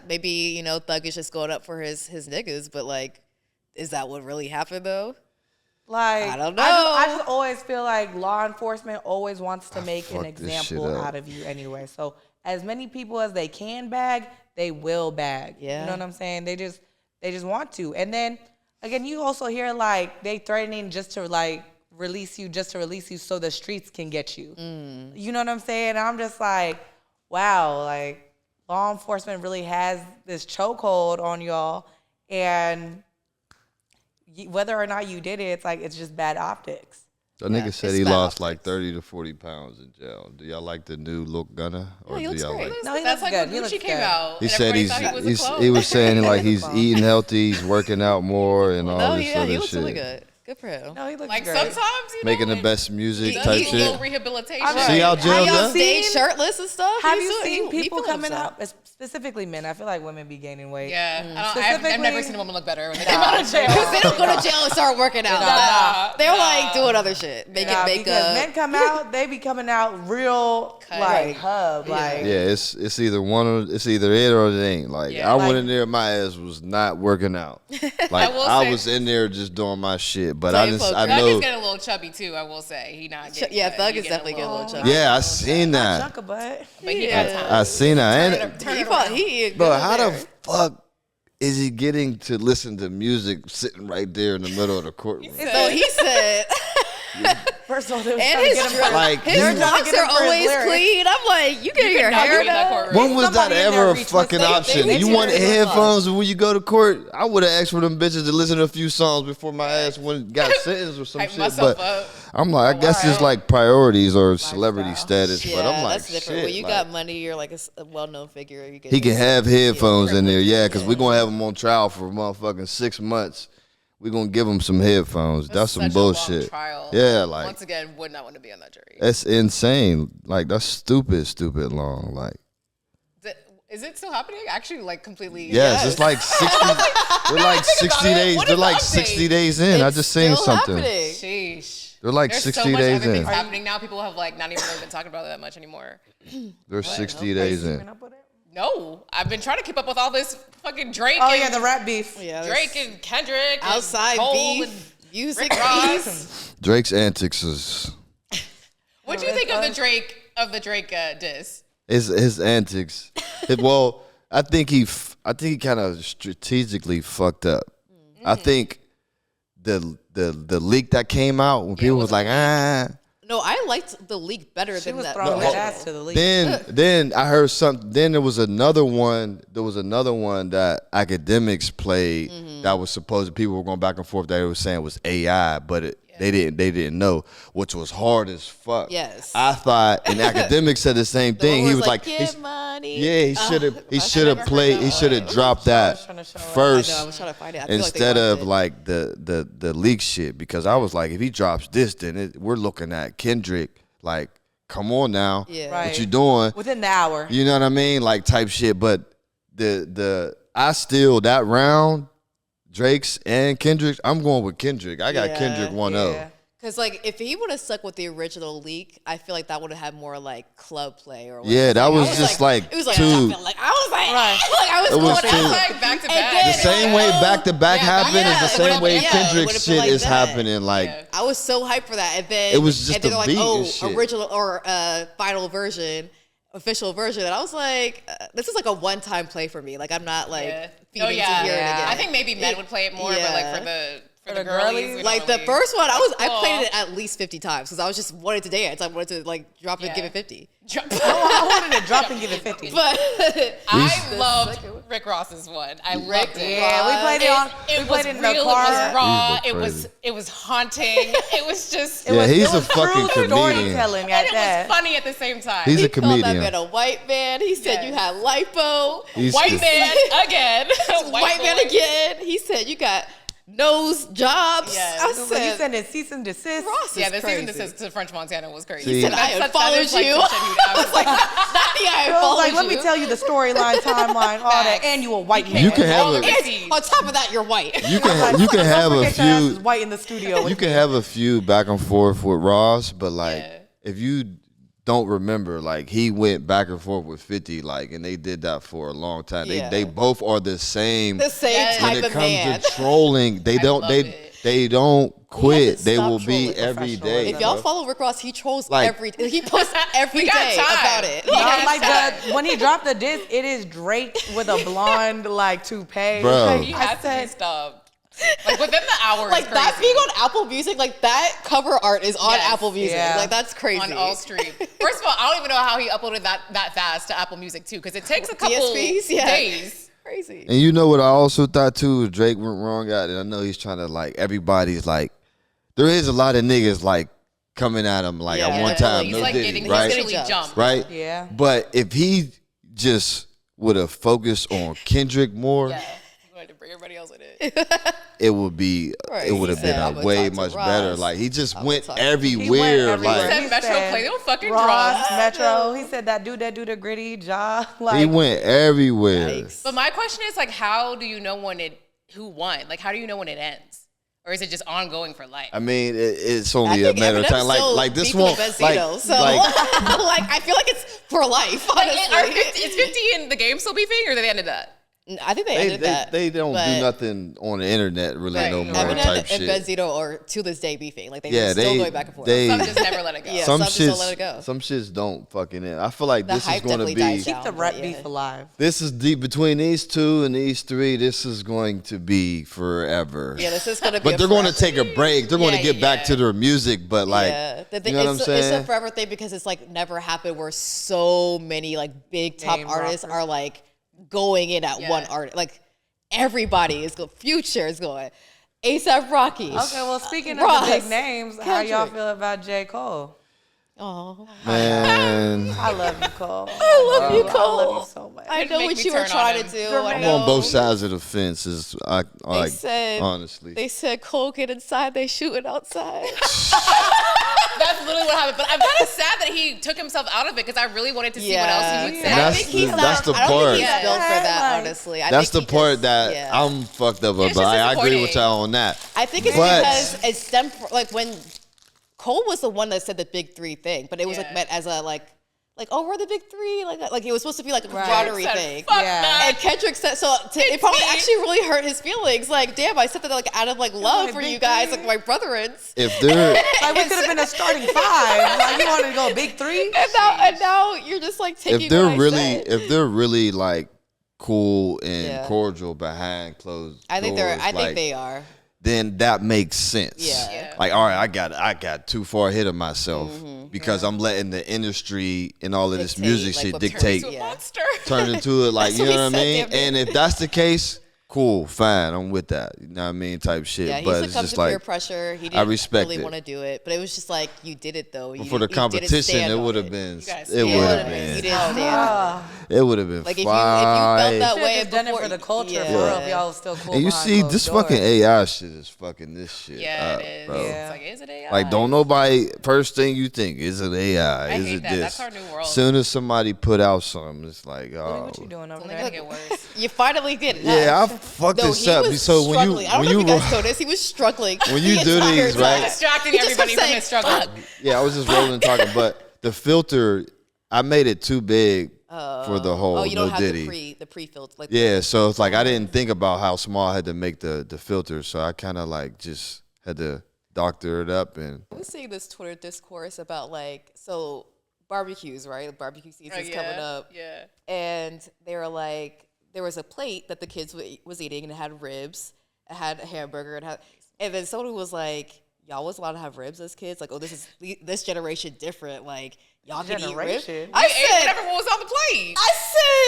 maybe Thug is just going up for his niggas, but like, is that what really happened though? Like, I don't know. I just always feel like law enforcement always wants to make an fucked this example shit up. out of you anyway. So as many people as they can bag, they will bag. Yeah. You know what I'm saying? They just want to. And then again, you also hear like they threatening just to like release you so the streets can get you. You know what I'm saying? And I'm just like, wow, like law enforcement really has this chokehold on y'all, and whether or not you did it, it's like it's just bad optics. That nigga said it's he bad lost optics. like 30 to 40 pounds in jail. Do y'all like the new look Gunna? Or he do looks y'all great. like? No, he That's looks like good. when He Gucci looks came good. out. He and said everybody thought he was a clone. he was saying like he's Clone. eating healthy, he's working out more, and all No, this yeah, other he looks shit. really good. Good for him. No, he looks Like great. sometimes, you know, Making the best music he type needs a little shit. rehabilitation. See how Have jail y'all done? seen- Stayed shirtless and stuff. Have He's you doing- seen he people feeling coming himself. out, specifically men? I feel like women be gaining weight. Yeah, I've Specifically- never seen a woman look better when they come out of jail. Because they don't go to jail and start working out. They're like doing other shit, making Nah, because makeup. men come out, they be coming out real Cut. like Right. hub, like Yeah, it's either one or it's either it or it ain't. Like Yeah. I Like- went in there, my ass was not working out. Like will I say- was in there just doing my shit, but Playing I poker. I Thug know. is getting a little chubby too. I will say he not. Getting Yeah, cut. Thug He is definitely getting a little chubby. Yeah, I seen that. chunk of butt. But he got time. I seen that. And Turn He it fought, around. he bro, how the fuck is he getting to listen to music sitting right there in the middle of the courtroom? So he said, First of all, they was and trying to his, get him for Like, his he- locks get him are for his always lyrics. clean. I'm like, you get your Not hair be in that done. courtroom. When was that Somebody in ever there a retwist fucking they- option? they You did want it. headphones when you go to court? I would have asked for them bitches to listen to a few songs before my ass got sentenced or some Hype shit. myself But up. I'm like, I guess it's like priorities or celebrity status. Yeah, But I'm like, that's different. shit. When you like, got money, you're like a well-known figure. You get he can this. have headphones in there, yeah, because we're gonna have him on trial for motherfucking 6 months. We're gonna give him some headphones. That's some Such a long bullshit. trial. Yeah, like Once again, would not want to be on that jury. that's insane. Like that's stupid long. Like Is it still happening? Actually, like completely. yes, it's like 60. They're like 60 it. days. What They're is the like update? 60 days in. I It's just seen still something. happening. Sheesh. They're like There's 60 so much days everything's in. happening now. People have like not even really been talking about it that much anymore. They're 60 days in. No, I've been trying to keep up with all this fucking Drake. Oh and yeah, the rap beef. Yeah, Drake and Kendrick. outside and Cole beef, and music Rick beef. Ross. Drake's antics is What do you think of the Drake diss? his antics. Well, I think he kind of strategically fucked up. I think the leak that came out when people was like No, I liked the leak better She than was that. throwing No, that ass to the league. then I heard something. Then there was another one. There was another one that academics played that was supposed. People were going back and forth. They were saying it was AI, but they didn't know, which was hard as fuck. Yes. I thought, and academics said the same thing. He was like, "Get money." yeah, he should have played. He should have dropped that trying to show it. first. I know, I was trying to find it. I feel like they Instead of watched it. like the leak shit, because I was like, if he drops this, then we're looking at Kendrick. Like, come on now, Yeah. Right. what you doing? Within the hour. You know what I mean? Like type shit. But I still that round, Drake's and Kendrick's. I'm going with Kendrick. I got Yeah, Kendrick 1-0. Yeah. Because like if he would have stuck with the original leak, I feel like that would have had more like club play or whatever. Yeah, that I was just like it was like too. jumping. Like I was like, Right. like I was It was going too- out Like back to And back. then- The same way back to back happened is the it same would've way been- yeah, it Kendrick would've been shit like is that. happening. Like Yeah. I was so hyped for that, and then It was just and then a they're like, beat oh, and shit. original or final version, official version, and I was like, this is like a one-time play for me. Like I'm not like feeding to hear it again. I think maybe men would play it more, but like Yeah. for the the girlies, girlies? we don't Like the really- first one, I Oh. played it at least 50 times because I was just wanted to dance. I wanted to like drop it and give it 50. I wanted to drop and give it 50. But I loved Rick Ross's one. I loved it. Yeah, we played it on. It We played was it in real. the It car. was raw. These It look was crazy. it was haunting. It was just. Yeah, he's it a was fucking true comedian. storytelling And at it that. was funny at the same time. He's a he called that comedian. man a white man. He said Yes. you had lipo. He's White just- man again. White man boy. again. He said you got nose jobs. Yes. I You said, sending cease and desist. Ross Yeah, is the crazy. season to French Montana was crazy. See- He said, I That's- unfollowed that is, like, you. some shit he would I was like, not the I It was unfollowed like, you. let me tell you the storyline, timeline, all that, Facts. and you a white man. You can have All a of it. And on top of that, you're white. you can Don't have a forget your ass is few. white in the studio. You with can me. have a few back and forth with Ross, but like Yeah. if you don't remember, like he went back and forth with 50, like, and they did that for a long time. Yeah. they both are the same. The same Yes. when type it of comes man. to trolling, they don't love they it. They don't quit. to They stop will be trolling every day. If y'all bro. follow Rick Ross, he trolls Like- he posts every day about it. When he dropped the disc, it is Drake with a blonde like toupee. Bro. He has to be stopped. Like within the hour. Like that being on Apple Music, like that cover art is on Apple Music. Yeah. Like that's crazy. On all streams. First of all, I don't even know how he uploaded that fast to Apple Music too, because it takes a couple DSPs? Yeah. days. Crazy. And you know what I also thought too? Drake went wrong at it. I know he's trying to like everybody's like. There is a lot of niggas like coming at him like at one time. He's No like Diddy, getting right? literally jumped. Right? Yeah. But if he just would have focused on Kendrick more, Yeah. He wanted to bring everybody else in it. it would be Right. it would have He said, been "I'm a gonna way talk to much Ross. better. Like he just went talk to- everywhere. He Like said Metro play them fucking Ross, drums. Metro. He said that do the gritty jaw. Like he went everywhere. Yikes. But my question is like, how do you know who won? Like, how do you know when it ends? Or is it just ongoing for life? I mean, it's I only a think matter of Eminem's time. still Like this beefing won't with like, Benzito, so like like I feel like it's for life. Honestly, Is 50 in the game still beefing, or did they end that? I think they ended that. they don't but do nothing on the internet really Right. no more Eminem type and shit. Benzito are to this day beefing. Like Yeah, still going back and forth. they- Some just never let it go. Yeah. some some just don't shits, let it go. some shits don't fucking end. I feel like The this is hype going to definitely be dies down. keep the rap Yeah. beef alive. this is deep between these two and these three. This is going to be forever. Yeah, this is gonna be. But a they're going to forever- take a break. They're going to Yeah, get back to their music, but like, yeah, you know what I'm saying? It's a forever thing because it's like never happened where so many like big top Name artists droppers. are like going in at Yeah. one artist. Like everybody is going. Future is going. ASAP Rocky. Okay, well, speaking Ross, of the big names, how y'all Kendrick. feel about J. Cole? Oh, Man, I love you, Cole. I love you, Cole. I love you so much. I know make what me you were turn on trying him. to do. Girl, I I'm I'm on know. both sides of the fence. Is I like said- honestly. They said Cole get inside, they shooting outside. That's literally what happened. But I'm kind of sad that he took himself out of it because I really wanted to see what else he would say. And I that's think he's the- that's not, the I don't part. think he's built for that, Like, honestly. I That's the think he part just- that yeah. I'm fucked up It's about. just I agree with disappointing. y'all on that. I think it's But- because it stemmed from, like when Cole was the one that said the big three thing, but it was like Yeah. meant as a like oh, we're the big three, like it was supposed to be like a Right. camaraderie Said, thing. "Fuck Yeah. that." And Kendrick said it probably me. actually really hurt his feelings. Like, damn, I said that like out of like love like, for big you guys, three. like my brethrens. If they're Like, we could have been a starting five. Like, you wanted to go big three? And now you're just like taking if they're what I really said. if they're really like cool and Yeah. cordial behind closed I think doors, I think like, they are. then that makes sense. Yeah. Yeah. Like, all right, I got too far ahead of myself because I'm letting the industry and all of this Dictate, music like, shit what dictate, To a Yeah. monster. turn into it. Like, That's you what know he what I said, mean? damn near. And if that's the case, cool, fine, I'm with that. You know what I mean? Type shit. Yeah, he but it's succumbed just to peer like, pressure. He I didn't respect really it. want to do it, but it was just like you did it though. You, for the you didn't competition, stand it on would have been, gotta it stand would on have it. You been, didn't stand on it. it would have been Like if you felt fine. that Should way have done it before, for the culture, yeah. for real. If y'all was still cool. And you behind see, closed this doors. fucking AI shit is fucking this shit Yeah, up, it is. bro. Yeah. It's like, is it AI? Like, don't nobody, first thing you think, is it AI? I Is hate it that. this? That's our new world. Soon as somebody put out something, it's like, Loody, oh. what you doing over It's only there? gonna get worse. You finally did it. Yeah, I fucked No, this he up. was So when you struggling. I don't when know you if you guys noticed, he was struggling. When you the do entire these, time. right? Distracting He just everybody kept from saying, his struggle. "Fuck." yeah, I was just rolling and talking, but the filter, I made it too big for the whole Oh, you don't no have Diddy. the pre-filter. Like, Yeah, so it's like I didn't think about how small I had to make the filter, so I kind of like just had to doctor it up and. I was seeing this Twitter discourse about like barbecues, right? The barbecue season's coming up. Yeah. And they were like, there was a plate that the kids was eating, and it had ribs, it had a hamburger, and then someone was like, y'all was allowed to have ribs as kids? Like, oh, this generation different. Like, y'all can eat ribs. Generation? I Ate said, whatever was on the plate. I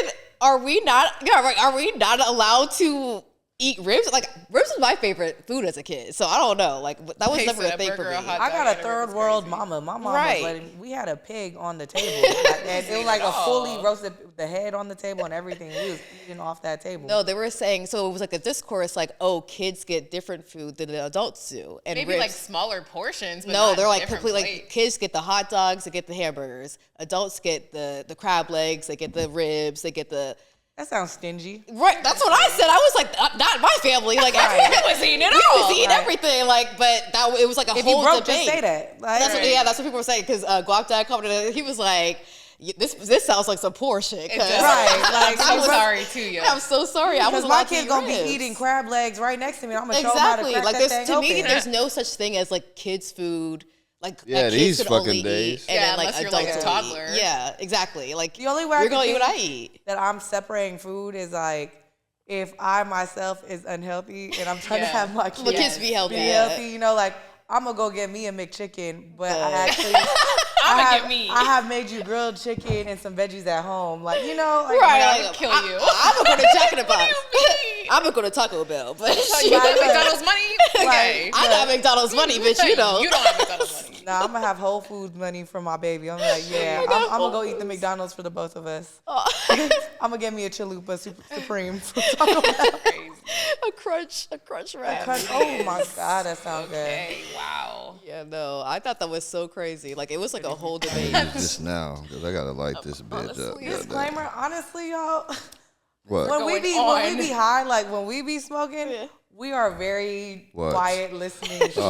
said, are we not? Yeah, right. Are we not allowed to eat ribs? Like, ribs was my favorite food as a kid, so I don't know. Like, that was Hey, never so a that thing burger for or me. hot I got a dog, third it's world crazy. mama. My mom Right. was letting, we had a pig on the table. And it was like a fully roasted, the head on the table and everything. We was eating off that table. No, they were saying, so it was like a discourse, like, oh, kids get different food than the adults do, and Maybe ribs. like smaller portions. But No, not they're like different completely plates. like kids get the hot dogs, they get the hamburgers. Adults get the crab legs, they get the ribs, they get the That sounds stingy. right. That's what I said. I was like, not my family. Like everyone was eating it. We was eating Right. everything. Like, but it was like a If you whole broke, debate. just say that. Like, That's what, yeah, that's what people were saying. Because Guap Dad commented, he was like, this sounds like some poor shit. It does. Right, like I'm so sorry too, yo. I'm so sorry. I was because my kid's gonna be eating crab legs right next to me. I'm gonna show him how to crack like that thing to me, open. there's no such thing as like kids food. Like Yeah, that these kids could fucking only days. eat, and then like unless you're, adults like, a will toddler. eat. Yeah, exactly. Like the only way you're gonna eat what I eat. that I'm separating food is like if I myself is unhealthy and I'm trying to have my kids be healthy. you know, like I'm gonna go get me a McChicken, but I actually I have made you grilled chicken and some veggies at home, like you know, like, Right, I would kill you. I'm gonna go to Jack in the Box. I'm gonna go to Taco Bell, but You got McDonald's money? Okay. I got McDonald's money, bitch. You know. You don't have McDonald's money. Nah, I'm gonna have Whole Foods money for my baby. I'm like, yeah, I'm gonna go eat the McDonald's for the both of us. I'm gonna get me a Chalupa Supreme from Taco Bell. a crunch wrap. Oh my God, that sounds good. Okay, wow. Yeah, no, I thought that was so crazy. Like it was like a whole debate. Just now, because I gotta light this bitch up. honestly, Disclaimer, honestly, y'all. What? When we Going be on. high, like when we be smoking, we are very What? quiet listening. people.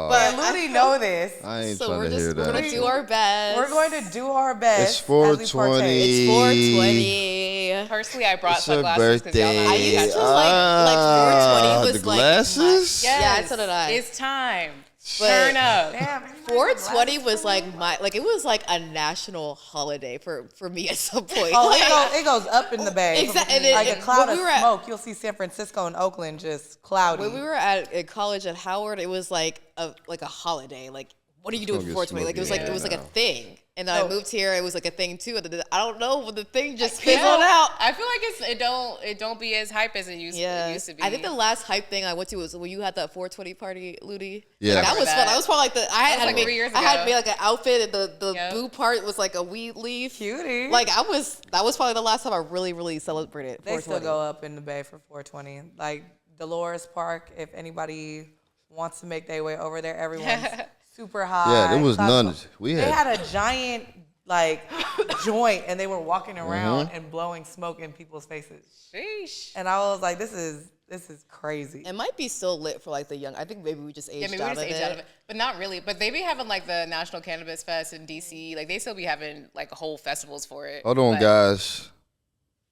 But And Ludi know this. I ain't so trying we're to hear just we're that. gonna do our best. We're going to do our best. It's as we 420. partake. It's 420. Personally, I brought It's her sunglasses because y'all know birthday. I used catch to like 420 was the like glasses? Yeah, so did I. It's time. But- Turn up. Damn, 420 was like my it was like a national holiday for me at some point. Oh, Like, it goes up in the bay. Exactly. Like a cloud When of we were at- smoke. You'll see San Francisco and Oakland just cloudy. when we were at college at Howard, it was like a holiday. Like, what are you doing Gonna for get 420? Like it was like a now. thing. And then I moved here, it was like a thing too. And then, I don't know, but the thing just You fizzled know, out. I feel like it don't be as hype as it used to be. I think the last hype thing I went to was when you had that 420 party, Ludi. Yeah. That was fun. that. That was probably like I had like made 3 years I had ago. made like an outfit and the Yep. blue part was like a weed leaf. Cutie. Like that was probably the last time I really celebrated They 420. still go up in the bay for 420. Like Dolores Park, if anybody wants to make their way over there, everyone's super high. Yeah, there was Clouds- none. We They had had a giant like joint, and they were walking around and blowing smoke in people's faces. Sheesh. And I was like, this is crazy. It might be still lit for like the young. I think maybe we just aged Yeah, maybe we out, just of aged it. out of it. But not really. But they be having like the National Cannabis Fest in DC. Like they still be having like whole festivals for it. Hold on, But guys.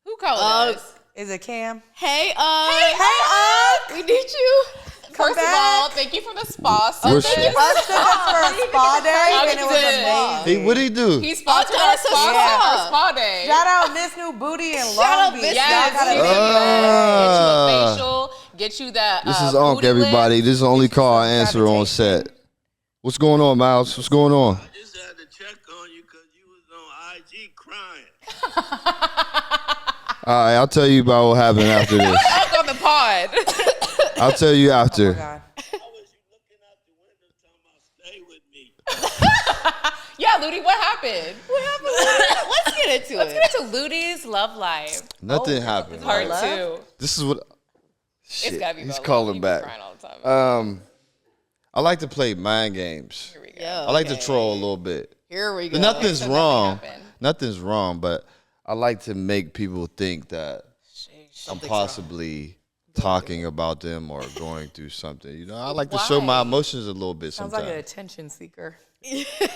Who called us? Is it Cam? Hey, Hey, we need you. First of all, thank you for the spa We're- service. Us took us for a spa day, and it was Good. amazing. What'd he do? He sponsored Oh, our that's so spa, sweet. our spa day. Shout out Miss New Booty in Shout Long out Beach. Miss Yes, Y'all gotta get make you Ah. a facial, get you that. This is booty everybody. lift. This is the only call I answer on set. What's going on, Miles? What's going on? Just had to check on you because you was on IG crying. All right, I'll tell you about what happened after this. Back on the pod. I'll tell you after. God. How was you looking out the window talking about stay with me? Yeah, Loody, what happened? Let's get into Let's it. get into Loody's love life. Nothing happened. Part right? 2. This is what. It's Shit, gotta be he's about love. calling You be back. crying all the time. I like to play mind games. Here we go. Yeah, I like to okay. troll a little bit. Here we go. Nothing's nothing wrong. happened. Nothing's wrong, but I like to make people think that I'm possibly talking about them or going through something. You know, I like to show my Why? emotions a little bit Sounds like an sometimes. attention seeker.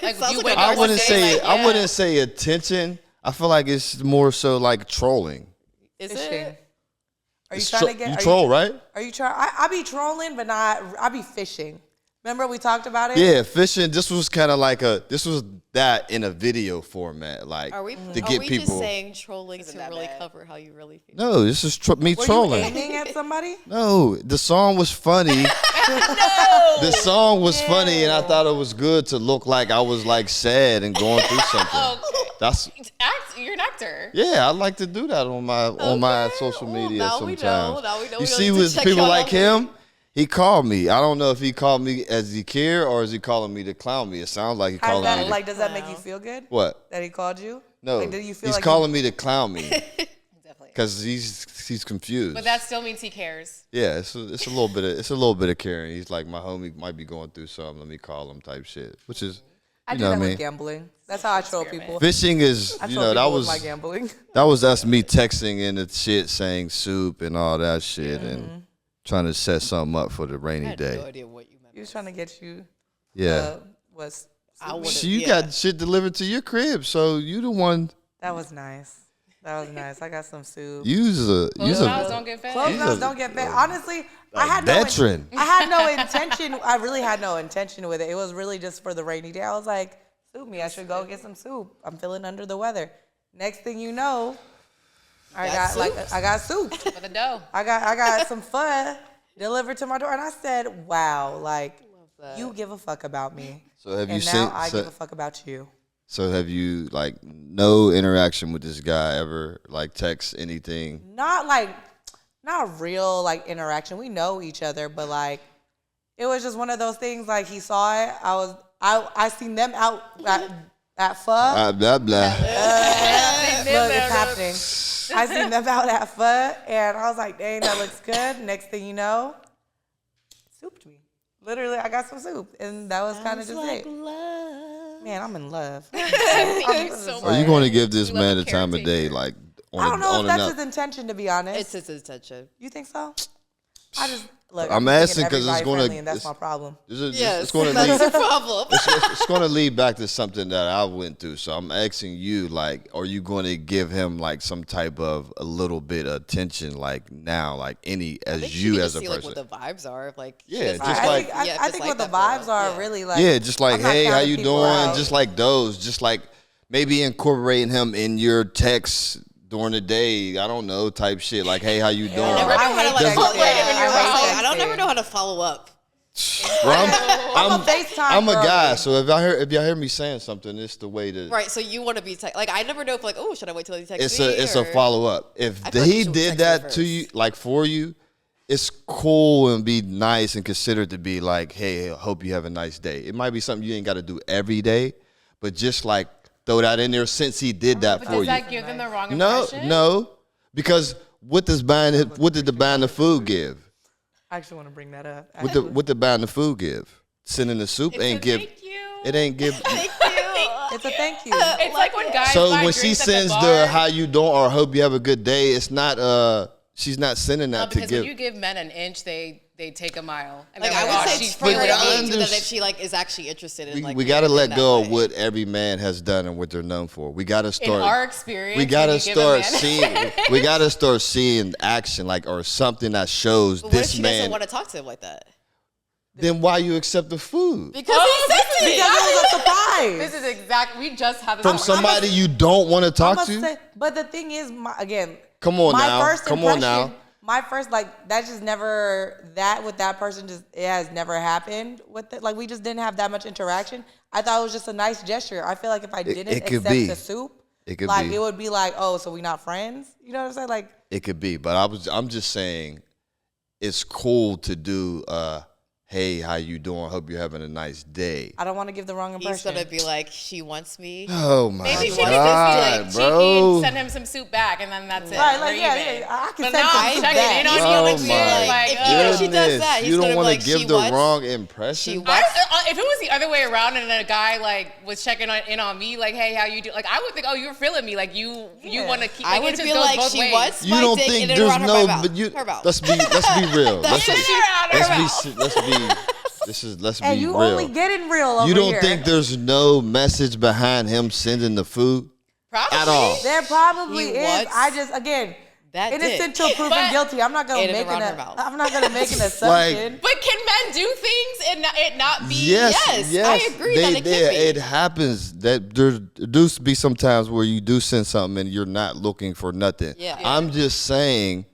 Like, Sounds you like wake a up I one wouldn't day, say like, I yeah. wouldn't say attention. I feel like it's more so like trolling. Is Fishing. it? Are you It's trying to get? you are troll, right? Are you trying? I be trolling, but not. I be fishing. Remember we talked about it? Yeah, fishing. This was kind of like this was that in a video format, like Are we? to Are get we people. just saying trolling to that really bad? cover how you really feel? No, this is me Were trolling. you aiming at somebody? No, the song was funny. The song was funny, and I thought it was good to look like I was like sad and going through something. Okay. That's You're an actor. yeah, I like to do that on my social Well, media now we sometimes. know. Now we know You we see, don't need to with check people y'all like out. him, he called me. I don't know if he called me as he care or is he calling me to clown me. It sounds like he How's calling me. that, To, like, does that make you feel good? what? That he called you? No, Like, do you feel he's like calling me to clown me Definitely. because he's confused. But that still means he cares. Yeah, it's a little bit of caring. He's like, my homie might be going through something. Let me call him, type shit. Which is, I you do know that what I with mean. gambling. That's how I troll people. Fishing is, I you troll know, that people was with my gambling. that was us me texting in the shit saying soup and all that shit and trying to set something up for the I rainy had day. no idea what you meant. He was trying to get you. Yeah, Was You got shit delivered to your crib, so you the one. That was nice. That was nice. I got some soup. Closed mouths don't get fed. Closed mouths don't get fed. Honestly, I had veteran. I had no intention. I really had no intention with it. It was really just for the rainy day. I was like, soup me. I should go get some soup. I'm feeling under the weather. Next thing you know, I got soup For the dough. I got some pho delivered to my door, and I said, "Wow, like you give a fuck about me." So have you and seen? now I give a fuck about you. So have you like no interaction with this guy ever? Like text anything? Not real like interaction. We know each other, but like it was just one of those things. Like he saw it. I seen them out at pho. Blah blah. Look, it's happening. I seen them out at pho, and I was like, dang, that looks good. Next thing you know, souped me. Literally, I got some soup, and that was kind of just it. Man, I'm in love. Are you going to give this man the time of day? Like, I don't know if that's his intention, to be honest. It's his intention. You think so? I just look. I'm asking because it's going to. And that's my problem. It's going to that's lead. a problem. It's going to lead back to something that I went through. So I'm asking you, like, are you going to give him like some type of a little bit of attention, like now, like you as a person? Like what the vibes are, like I think what the vibes are really like. Yeah, just like hey, how you doing? Out. Just like those, just like maybe incorporating him in your texts during the day, I don't know, type shit. Like, hey, how you doing? I don't never know how to follow up. I'm a guy, so if y'all hear me saying something, it's the way to. Right, so you want to be like I never know if like should I wait till he texts me? It's a follow up. If he did that to you, like for you, it's cool and be nice and considered to be like, hey, I hope you have a nice day. It might be something you ain't got to do every day, but just like. Throw that in there since he did that for you. Does that give them the wrong impression? No, because what did the buying the food give? I actually want to bring that up. What did buying the food give? Sending the soup ain't give. Thank you. It ain't give. Thank you. It's a thank you. It's like when guys. So buy when she drinks at sends the how you doing or hope you have a good day, it's not. She's not sending that to give. Because when you give men an inch, they take a mile. And like like, I would say, she's really really that if she like is actually interested in like we got to let go of what every man has done and what they're known for. We got to start. In our experience, we got to start seeing. We got to start seeing action, like or something that shows but this what if she man. doesn't want to talk to him like that? Then why you accept the food? Because he said it. Because it was a surprise. This is exactly. We just had this From somebody you don't want to talk to. But the thing is, Come on my now. first Come on now. My first, like, that just never, that with that person just, it has never happened with it. Like, we just didn't have that much interaction. I thought it was just a nice gesture. I feel like if I didn't accept the soup, it would be like, oh, so we not friends? You know what I'm saying? Like, it could be, but I'm just saying it's cool to do hey, how you doing? Hope you're having a nice day. I don't want to give the wrong impression. He's gonna be like, she wants me. Oh my Maybe she God, could just be like cheeky and send him some soup back, and then that's it. Right, like I can send some soup back. You know, oh my even if she does that, he's you don't want to give the wrong impression. If it was the other way around, and then a guy like was checking in on me, like, hey, how you do? Like, I would think, oh, you're feeling me, like you want to keep. Like, I would be like, she wants you my don't dick think in and there's around no, her but you. mouth. Let's be real. Let's And be you real. only getting real over You don't here. think there's no message behind him sending the food? Probably. At all. There probably He is. wants I just, again, that innocent dick. till proven guilty. I'm not gonna make I'm not gonna make an assumption. But can men do things and it not be? Yes, I agree that it can be. It happens that there do be some times where you do send something and you're not looking for nothing. Yeah. I'm just saying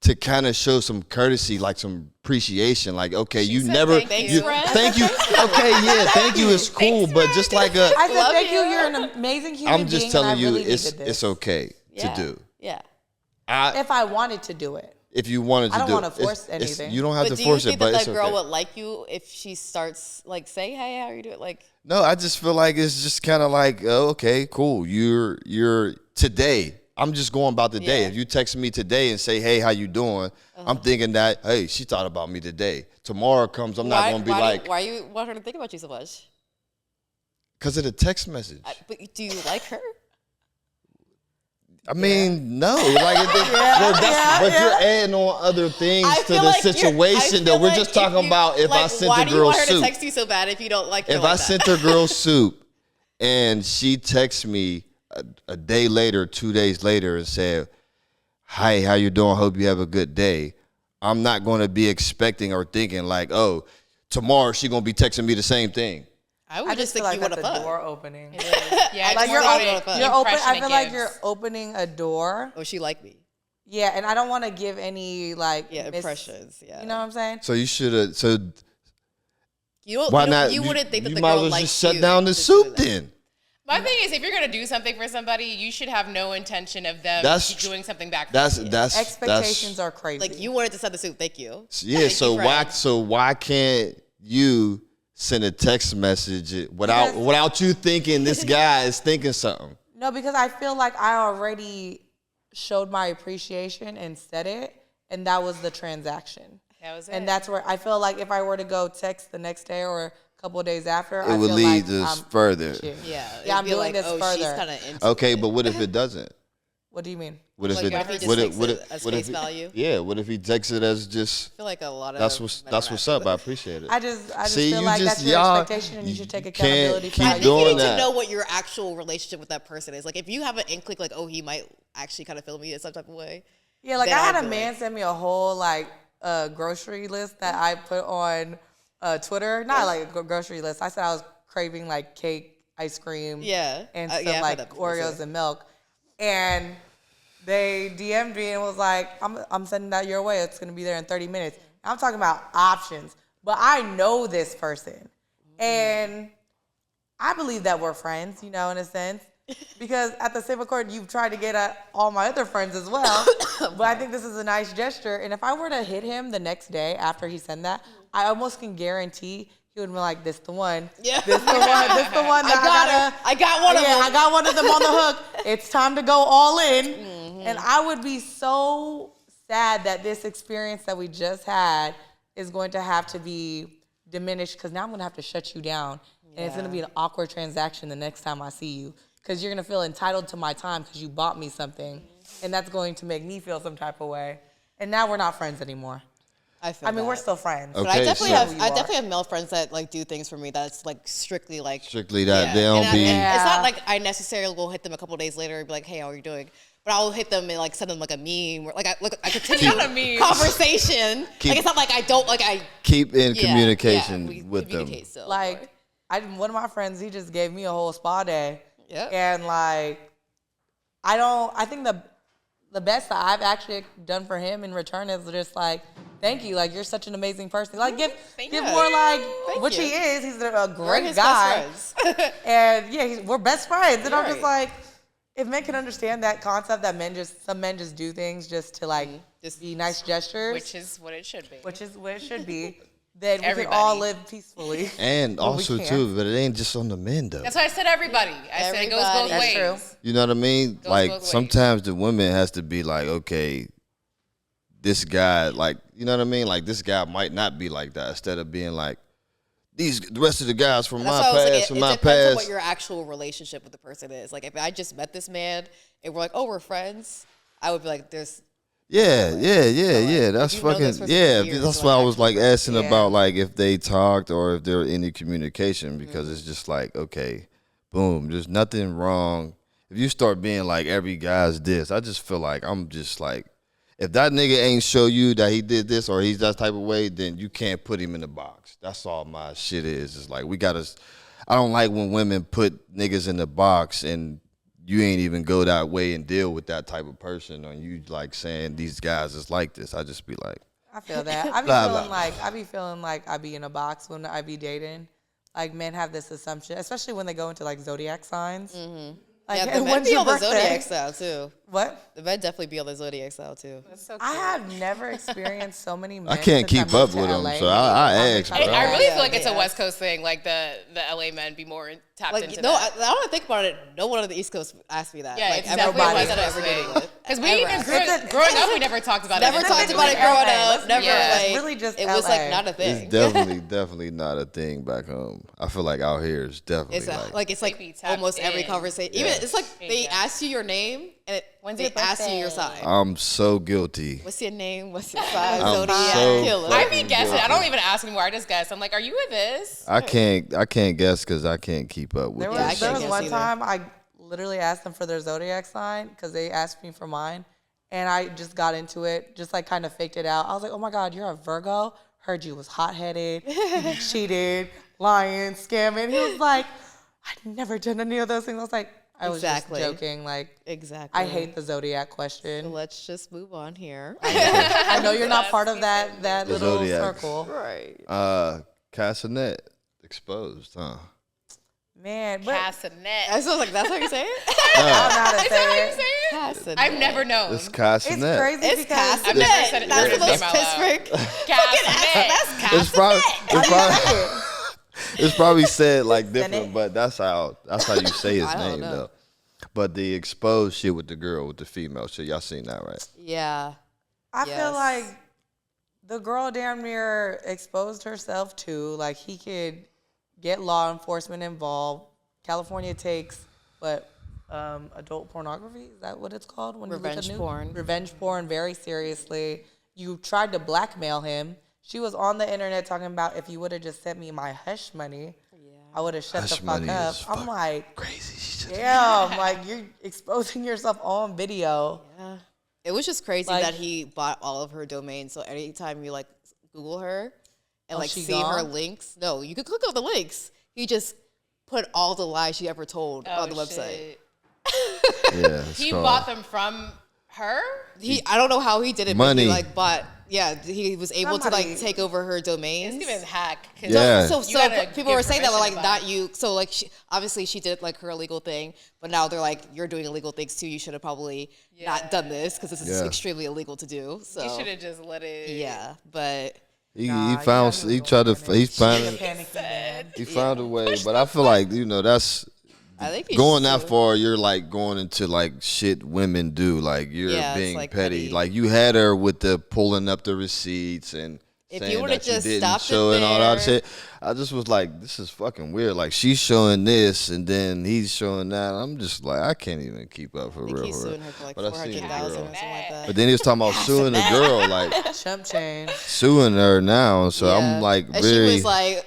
to kind of show some courtesy, like some appreciation, like okay, She you said never, thank you, you. thank you, okay, yeah, thank you is cool, but just like a, I said thank you. You're an amazing human being. I'm just telling you, really it's okay to do. Yeah. If I wanted to do it. If you wanted to do it. I don't want to force anything. You don't have to do force you it, think but that it's okay. girl would like you if she starts like saying, hey, how are you doing? Like, no, I just feel like it's just kind of like, oh, okay, cool. You're today. I'm just going about the day. Yeah. If you text me today and say, hey, how you doing? I'm thinking that, hey, she thought about me today. Tomorrow comes, I'm not going to be like. Why you want her to think about you so much? Because of the text message. But do you like her? I mean, no. Like, but you're adding on other things to the situation. Though we're just talking about if I sent the girl soup. Why do you want her to text you so bad if you don't like her? If I sent the girl soup and she texts me a day later, 2 days later, and said, "Hi, how you doing? Hope you have a good day." I'm not going to be expecting or thinking like, "Oh, tomorrow she gonna be texting me the same thing." I just think you want to fuck. Door opening. Yeah, like you're open. I feel like you're opening a door. Oh, she like me. Yeah, and I don't want to give any like impressions. Yeah, you know what I'm saying. So you should have. So why not? You wouldn't think that the girl likes you. You might as well just shut down the soup then. My thing is, if you're gonna do something for somebody, you should have no intention of them doing something back. Expectations are crazy. Like you wanted to send the soup, thank you. Yeah. So why can't you send a text message without you thinking this guy is thinking something? No, because I feel like I already showed my appreciation and said it, and that was the transaction. That was it. And that's where I feel like if I were to go text the next day or a couple of days after, it would lead us further. Yeah, I'm doing this further. Okay, but what if it doesn't? What do you mean? What if he just takes it as face value? Yeah, what if he takes it as just? I feel like a lot of that's what's up. I appreciate it. I just feel like that's your expectation, and you should take accountability for it. I think you need to know what your actual relationship with that person is. Like if you have an inkling, like he might actually kind of feel me in some type of way. Yeah, like I had a man send me a whole like grocery list that I put on Twitter. Not like a grocery list. I said I was craving like cake, ice cream, and some like Oreos and milk, and they DM'd me and was like, I'm sending that your way. It's going to be there in 30 minutes. I'm talking about options. But I know this person. And I believe that we're friends, in a sense. Because at the same accord, you've tried to get at all my other friends as well. But I think this is a nice gesture. And if I were to hit him the next day after he sent that, I almost can guarantee he would be like, this the one. Yeah. This the one. This the one. I got one of them. I got one of them on the hook. It's time to go all in. Mm-hmm. And I would be so sad that this experience that we just had is going to have to be diminished because now I'm going to have to shut you down. Yeah. And it's going to be an awkward transaction the next time I see you because you're going to feel entitled to my time because you bought me something. And that's going to make me feel some type of way. And now we're not friends anymore. I mean, we're still friends. Okay, but I definitely have male friends that like do things for me that's like strictly that. They don't be. It's not like I necessarily will hit them a couple days later and be like, hey, how are you doing? But I'll hit them and like send them like a meme or like I continue conversation. It's not like I don't keep in communication with them. Still, like one of my friends, he just gave me a whole spa day. Yeah. And like I think the best that I've actually done for him in return is just like, thank you. Like, you're such an amazing person. Like, give more like, which he is. He's a great guy. And we're best friends. And I'm just like, if men can understand that concept that some men just do things just to like, just be nice gestures. Which is what it should be. Which is what it should be. Then we can all live peacefully. And also too, but it ain't just on the men though. That's why I said everybody. I said it goes both ways. True. You know what I mean? Like sometimes the women has to be like, okay, this guy, like, you know what I mean? Like this guy might not be like that. Instead of being like, the rest of the guys from my past, it depends on what your actual relationship with the person is. Like if I just met this man and we're like, oh, we're friends, I would be like, there's. Yeah. That's fucking That's why I was like asking about like if they talked or if there were any communication because it's just like, okay, boom, there's nothing wrong. If you start being like every guy's this, I just feel like I'm just like, if that nigga ain't show you that he did this or he's that type of way, then you can't put him in the box. That's all my shit is. It's like I don't like when women put niggas in the box and you ain't even go that way and deal with that type of person, or you like saying these guys is like this. I just be like, I feel that. I be feeling like I be in a box when I be dating. Like men have this assumption, especially when they go into like zodiac signs. Mm-hmm. Like, yeah, the men be on the zodiac style too. What? The men definitely be on the zodiac style too. That's so cool. I have never experienced so many men. I can't keep up with them, so I ask. I really feel like it's a West Coast thing. Like the LA men be more tapped into that. I don't think about it. No one on the East Coast asked me that. Yeah, like, it's definitely a West Coast thing. Because we even growing up, we never talked about it. Never talked about it growing up. Never like. It's really just it was like not a thing. It's definitely not a thing back home. I feel like out here it's definitely it's like almost every conversation. Even it's like they ask you your name and When's they your ask you your birthday? sign. I'm so guilty. What's your name? What's your sign? I'm Zodiac so killer. I fucking be guessing. guilty. I don't even ask anymore. I just guess. I'm like, are you with this? I can't guess because I can't keep up with There this was, I shit. there can't was guess one either. time I literally asked them for their zodiac sign because they asked me for mine, and I just got into it, just like kind of faked it out. I was like, "Oh my God, you're a Virgo. Heard you was hot-headed, you be cheated, lying, scamming." He was like, "I'd never done any of those things." I was like, I was Exactly. just joking. Like, Exactly. I hate the zodiac So question. let's just move on here. I know you're not part of that The little zodiacs. circle, Right. Castanet exposed, huh? man. But Castanet. I was like, that's how you say it? I don't know how to Is that how say you it. say it? Castanet. I've never known. It's It's Castanet. crazy It's because I've never Castanet. said it- That's heard the his most name out loud. Pittsburgh. Castanet. That's It's probably, Castanet. it's probably said like different, Senate. but that's how you say his I don't name know. though. But the exposed shit with the girl, with the female shit, y'all seen that, right? Yeah. I Yes. feel like the girl damn near exposed herself too. Like, he could get law enforcement involved. California takes adult pornography. Is that what it's called? When you look at Revenge new- porn. Revenge porn very seriously. You tried to blackmail him. She was on the internet talking about, if you would have just sent me my hush money, I would have shut Hush the fuck money up. is I'm fuck- like, Crazy. She just- damn, like, you're exposing yourself on video. Yeah. It was just crazy Like- that he bought all of her domains. So anytime you like Google her and Oh, like she see her gone? links, no, you could click on the links. He just put all the lies she ever told on the website. Shit. Yeah, it's He called- bought them from her? I don't know how he did it, Money. but he like bought. Yeah, he was able to Somebody- like take over her domains. It's even hack. 'Cause Yeah. So you gotta people give were saying that were like permission not to you. So like obviously she did like her illegal thing, but now they're like, you're doing illegal things too. You should have probably not done this because this is Yeah. extremely illegal to do. So You should have just let it. yeah, but He Nah, found you he gotta tried to go he panic. found Panicky man. he found a way, but I feel like that's I think you going should that sue. far. You're like going into like shit women do. Like you're Yeah, it's, being like, petty. petty. Like you had her with the pulling up the receipts and If saying you would've that you just didn't stopped it show and all that there. shit. I just was like, this is fucking weird. Like she's showing this and then he's showing that. I'm just like, I can't even keep up for I think real. he's for real. suing her for like But I seen the 400,000 or girl. something like that. But then he was talking about suing the girl, like Chump change. suing her now. So Yeah. I'm like, and very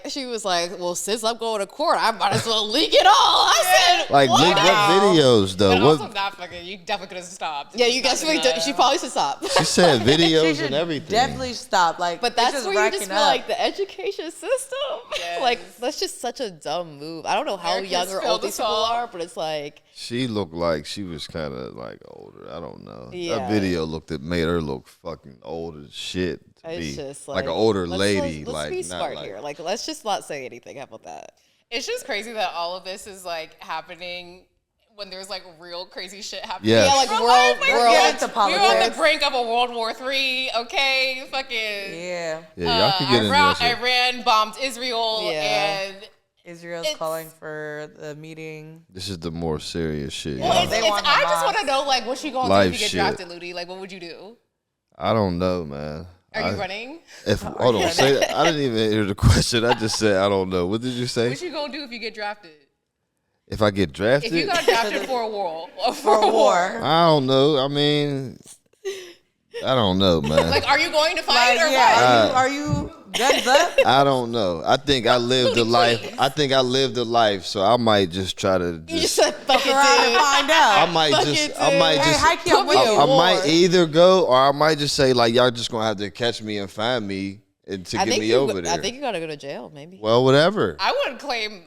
she was like, well, since I'm going to court, I might as well leak it all. I said, like what? link what videos though? But What also not fucking. You definitely could have stopped. Yeah, you guys she probably should stop. she said She videos should and everything. definitely stop. Like, But it's that's just where you racking just feel up. like the education system. Yes. Like that's just such a dumb move. I don't know how Americans young or failed old these us people all. are, but it's like She looked like she was kind of like older. I don't know. Yeah. That video made her look fucking old as shit. To it's be just like an older let's- lady. Let's like be not smart like, here. Like let's just not say anything. How about that? It's just crazy that all of this is like happening when there's like real crazy shit happening. Yes. Yeah, like We're world. Get into we were on the politics. brink of a World War III. Okay, fucking. Yeah. Yeah, y'all could get into that shit. Iran bombed Israel, Yeah. and Israel's It's- calling for the meeting. This is the more serious shit. well, y'all. they it's, want I just Hamas. want to know like what you gonna do Life if you get shit. drafted, Loody. Like, what would you do? I don't know, man. Are you running? Hold on, say that. I didn't even hear the question. I just said I don't know. What did you say? What you gonna do if you get drafted? If I get drafted, If you got drafted for a war, For a war. I don't know. I mean, I don't know, man. like, are you going to fight Like, or yeah, what? are you guns up? I don't know. I think I lived a life. I think I lived a life, so I might just try to You just just. said fuck it, Around and dude. find out. I might Hey, just. hike your way I might either go or I might just say like y'all just gonna have to catch me and find me and to get me over there. I think you gotta go to jail, maybe. Well, whatever. I would claim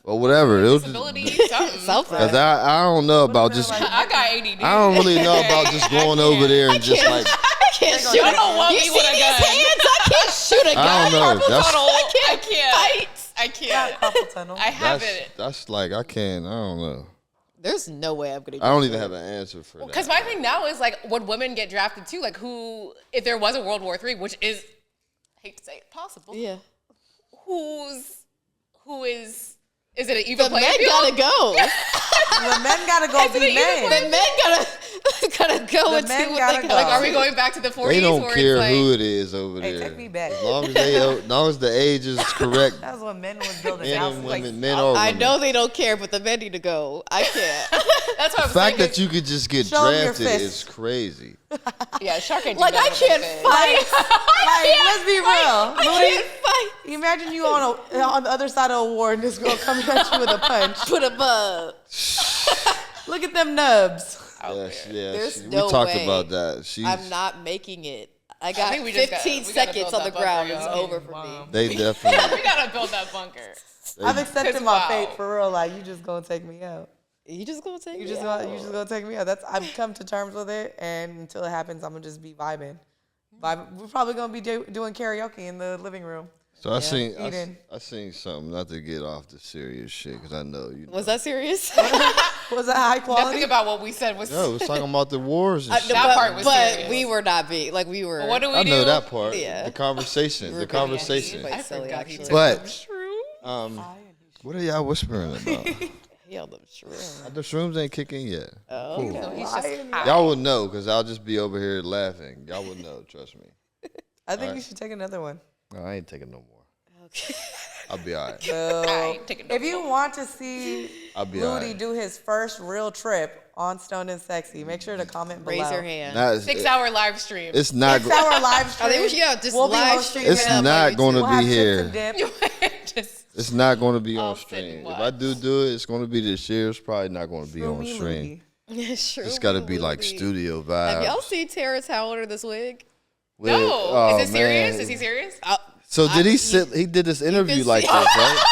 Well, whatever. It was just, disability, something. Something. cause I don't know about just. I got ADD. I don't really know about just going over there and just like. I can't shoot. I don't want You me see with a these gun. hands? I can't shoot a gun. I don't know. That's I can't. Fight. I can't. Carpal tunnel. I haven't. that's like I can't. I don't know. There's no way I'm gonna. I don't even have an answer for that. Because my thing now is like, would women get drafted too? Like, who, if there was a World War III, which is, I hate to say it, possible. Yeah. Who is it an even The playing men field? gotta go. The men gotta go be Is it men. The men gotta. gotta go The into men what gotta they go. Like, are we going back to the 40s? They don't where care it's like, who it is over Hey, there. take me back. As long as the age is correct. That was when men was building Men houses. and Like, women, men or I women. know they don't care, but the men need to go. I can't. That's what I'm The fact saying. that you could just get Show 'em your drafted fist. is crazy. Yeah, Shark can't do Like, I nothing with can't that fight. like, let's be real. I Loody, can't fight. imagine you on the other side of a war and this girl coming at you with a punch. Put him up. Look at them nubs. There's We no talked way. about that. I'm not making it. I got think we just 15 we gotta seconds build on the that bunker, ground. yo. It's over for me. They definitely. We gotta build that bunker. I've accepted Cause my wow. fate for real. Like, you just gonna take me out. You just gonna take You me just out. gonna take me out. I've come to terms with it, and until it happens, I'm gonna just be vibing. We're probably gonna be doing karaoke in the living room. So I seen Eating. I seen something, not to get off the serious shit, because I know you. Was that serious? Was that high quality? Nothing about what we said was. No, it was talking about the wars and shit. That part was but serious. we were not being like we were. But what do we I do? know that part. Yeah. The conversation. The conversation. Quite I silly, forgot he actually. took But what are y'all whispering about? He on them shrooms. The shrooms ain't kicking yet. Oh, Cool. So he's just high. Y'all would know, because I'll just be over here laughing. Y'all would know, trust me. I think you should take another one. No, I ain't taking no more. okay. I'll be all right. So, I ain't taking no if you want to see I'll be all Loody right. do his first real trip on Stoned and Sexy, make sure to comment below. Raise your hand. Now, it's, 6-hour live stream. it's not. 6 hour live stream. I think we should just We'll be live hosting stream It's it up on not YouTube. gonna We'll have be chips here. and dip. Just It's not going to be on I'll sit and stream. If watch. I do it, it's going to be this year. It's probably not going to be on Roomy stream. Loody. Yeah, sure. It's got to be like studio vibes. Have y'all seen Terrence Howard in this wig? With- no. oh, Is it serious? man. Is he serious? So did he sit? He did this interview like see- this, right?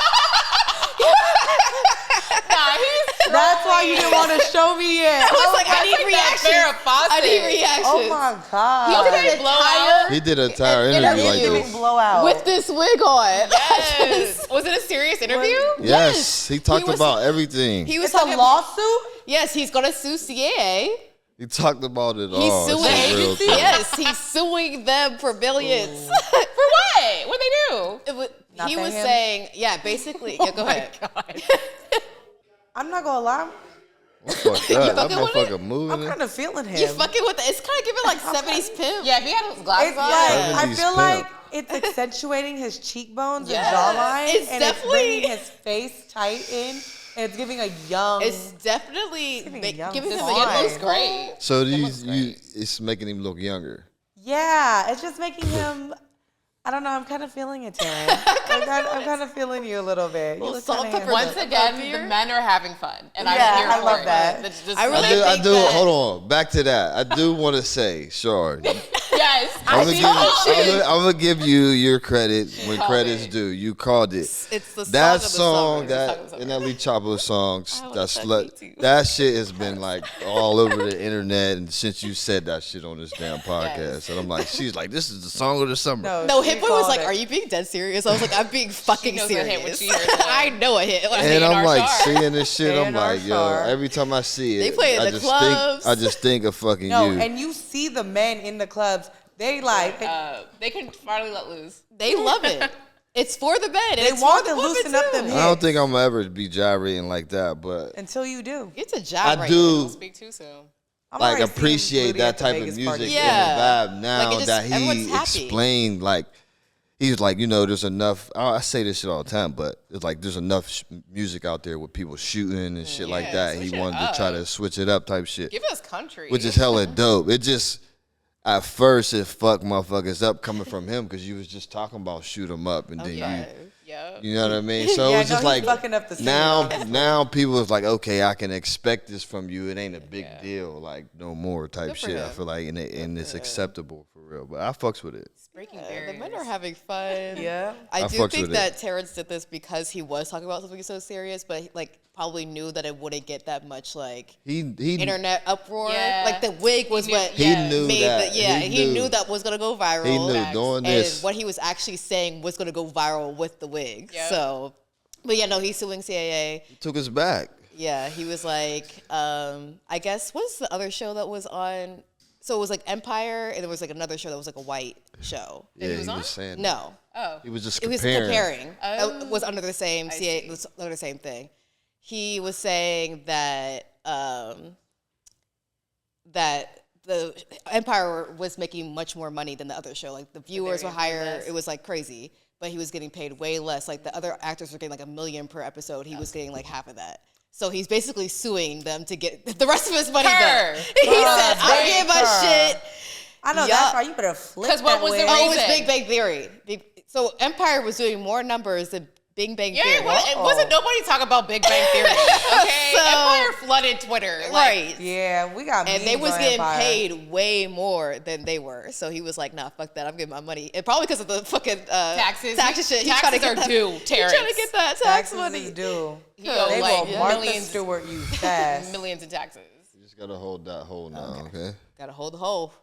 That's why you didn't want to show me yet. I was like, I need reaction. Farrah Fawcett. I need reaction. Oh my God. Okay, blowout. He did an entire interview like Giving this. blowout. With this wig on. Yes. Was it a serious interview? Yes, he talked was- about everything. He was It's a talking. lawsuit? Yes, he's gonna sue CAA. He talked about it He's all. suing. It's a real thing. Yes, he's suing them for billions. For what? What'd they do? It was, Not he pay was him? saying, yeah, basically. Yeah, go ahead. God. I'm not going to lie. I'm fucked up. I've fucking been with it? fucking moving I'm it. kind of feeling him. You fucking with it. It's kind of giving like 70s pimp. Yeah, if he had his glasses It's on. like, I 70s feel pimp. like it's accentuating his cheekbones Yes. and jawline. It's and definitely- it's bringing his face tight in. And it's giving a young. It's definitely giving giving young him His a skin skin Why? looks great. So looks it's making him look younger. yeah, it's just making him. I don't know. I'm kind of feeling it, Taryn. I'm kind of feeling you a little bit. You Little look salt, kinda pepper, handsome. Once again, the men are having fun, and I'm Yeah, here I for love it. that. That's just I really I think do. that- Hold on. Back to that. I do want to say, sure. yes. I'm I gonna give you your credit when called credit's it. due. You called it. It's the song That of the song, summer. that Song of the and that Lee Chopper song, I that love that slut, beat too. that shit has been like all over the internet, and since you said that shit on this damn podcast, Yes. and I'm like, she's like, this is the song of the summer. No, she Hit Boy was called like, it. "Are you being dead serious?" I was like, "I'm being fucking knows a hit when serious." she hears it. I know a hit. Like, And I'm A&R like Char. seeing this shit. I'm A&R like, yo, Char. every time I see it, They play in I the just clubs. think, I just think of fucking No, you. and you see the men in the clubs. They like. They can finally let loose. they love it. It's for the bed. They It's want for to the women loosen up too. them I don't think I'm gonna ever be gyrating like that, but until you do. It's a job. I right do Speak too soon. I'm like already seeing appreciate Loody that at the type of Vegas music party. Yeah. and the vibe now Like, it just- that everyone's he happy. explained. Like he's like, you know, there's enough. I say this shit all the time, but it's like there's enough music out there with people shooting and shit like Yeah, that. He switch it wanted to try up. to switch it up, type shit, Give us country. which is hella dope. It just at first it fucked motherfuckers up coming from him because you was just talking about shoot 'em up and then yeah. you know what I mean. So Yeah, it was just no, he's like fucking up the now singer. now people was like, okay, I can expect this from you. It ain't a big deal, like no more type Good for shit. I him. feel like and it's acceptable for real. But I fucks with it. Breaking The barriers. men are having fun. Yeah. I I do fucks think with that Terrence did this because he was talking about something so serious, but like probably knew that it wouldn't get that much like He internet uproar. Yeah. Like the wig was knew- what he Yeah. knew made that. the he knew that was gonna go viral. He knew Facts. doing and this. what he was actually saying was gonna go viral with the wig. Yep. So, but yeah, no, he's suing CAA. took us back. Yeah, he was like, I guess what's the other show that was on? So it was like Empire, and there was like another show that was like a white show. Yeah, he he was on? was saying. No, Oh. He was just it was comparing. comparing. It was under the same I CA. see. It was under the same thing. He was saying that that the Empire was making much more money than the other show. Like the viewers were higher. It was like crazy, but he was getting paid way less. Like the other actors were getting like $1 million per episode. He was getting like half of that. So he's basically suing them to get the rest of his money back. He said, "I get my shit." I know that's why you better flip. Because what was the reason? Oh, it was Big Bang Theory. So Empire was doing more numbers than Big Bang Theory. It wasn't nobody talking about Big Bang Theory. Okay, so, Empire flooded Twitter. Right. Yeah, we got. And they was getting paid way more than they were. So he was like, "Nah, fuck that. I'm getting my money." And probably because of the fucking taxes shit. Taxes are due. He's trying to get that tax money. Is due. They will Martha Stewart you fast. Millions in taxes. You just gotta hold that hole now, okay? Gotta hold the hole.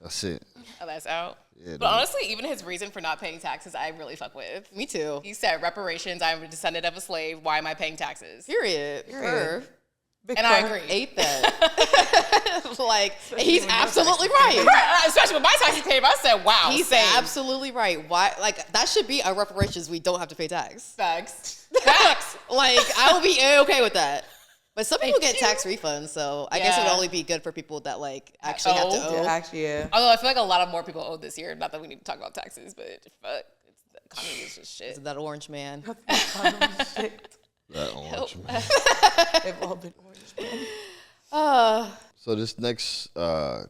That's it. Oh, that's out. Yeah, but honestly, even his reason for not paying taxes, I really fuck with. Me too. He said, reparations, I'm a descendant of a slave. Why am I paying taxes? Period. And I agree. Ate that. Like, he's absolutely right. Especially when my taxes came, I said, wow. He's absolutely right. Why? Like, that should be a reparations we don't have to pay tax. Facts. Like, I will be okay with that. But some people get tax refunds, so I guess it would only be good for people that like actually have to owe. Yeah. Although I feel like a lot of more people owe this year. Not that we need to talk about taxes, but fuck, the economy is just shit. Is that orange man? That orange man. They've all been orange man. So this next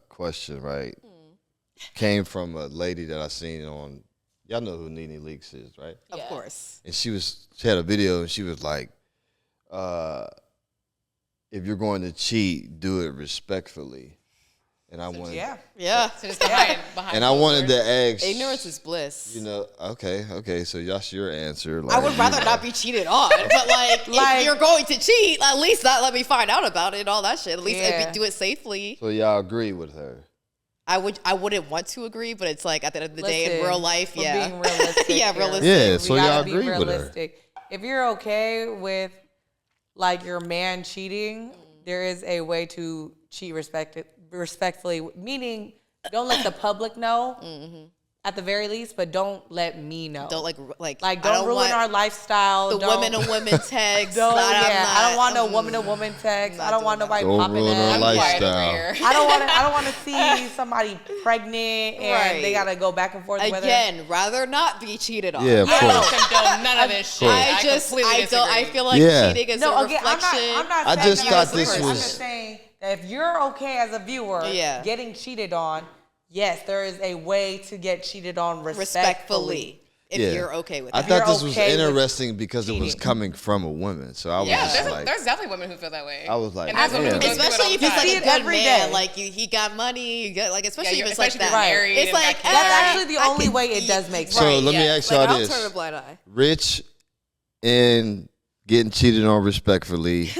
question, right, came from a lady that I seen on. Y'all know who Nene Leakes is, right? Of course. And she had a video, and she was like, if you're going to cheat, do it respectfully. And I wanted, yeah. So just behind and I wanted to ask, ignorance is bliss. You know, okay. So that's your answer. Like, I would rather not be cheated on, but like if you're going to cheat, at least not let me find out about it and all that shit. At least do it safely. So y'all agree with her? I wouldn't want to agree, but it's like at the end of the day in real life, being realistic. realistic. Yeah, so y'all agree with her. If you're okay with like your man cheating, there is a way to cheat respectfully, meaning don't let the public know at the very least, but don't let me know. Don't don't ruin our lifestyle. The women to women text. I don't want no woman to woman text. I don't want nobody popping in. Lifestyle. I don't want to see somebody pregnant and they gotta go back and forth. Again, rather not be cheated on. Yeah, of course. I don't condone none of this shit. I feel like cheating is a reflection. I'm not I just thought this was. I'm just saying that if you're okay as a viewer getting cheated on, yes, there is a way to get cheated on respectfully. If you're okay with it. I thought this was interesting because it was coming from a woman. So I was there's definitely women who feel that way. I was like, especially if he's like a good man, like he got money, you get like especially if it's like that. Married, it's like that's actually the only way it does make sense. So let me ask y'all this: I'll turn a blind eye. Rich and getting cheated on respectfully,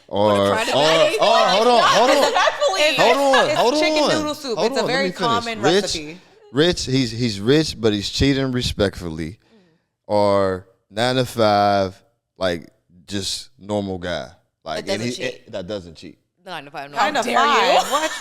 or hold on. It's chicken noodle soup. It's a very common recipe. Rich, he's rich, but he's cheating respectfully, or 9 to 5, like just normal guy, like that doesn't cheat. 9 to 5 normal. 9 to 5. What?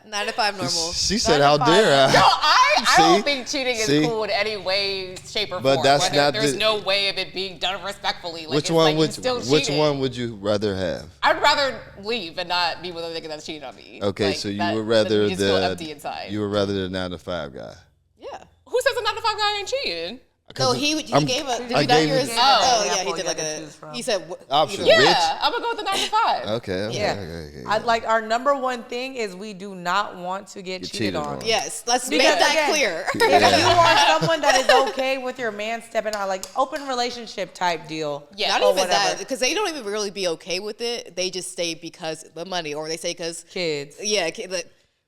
9 to 5 normal. She said, "How dare I?" No, I don't think cheating is cool in any way, shape, or form. But that's not. There's no way of it being done respectfully. Like, which one would you rather have? I'd rather leave and not be with a nigga that's cheating on me. Okay, like, so you would rather just feel empty inside. You would rather the 9 to 5 guy. Yeah. Who says a 9 to 5 guy ain't cheating? No, he gave a. Did you not hear his? He did like a. He said option. Yeah, Rich? I'm gonna go with the 9 to 5. Okay. I'd like our number one thing is we do not want to get cheated on. Yes, let's make that clear. If you are someone that is okay with your man stepping out, like open relationship type deal. Yeah, not even that, because they don't even really be okay with it. They just stay because the money, or they say because kids. Yeah,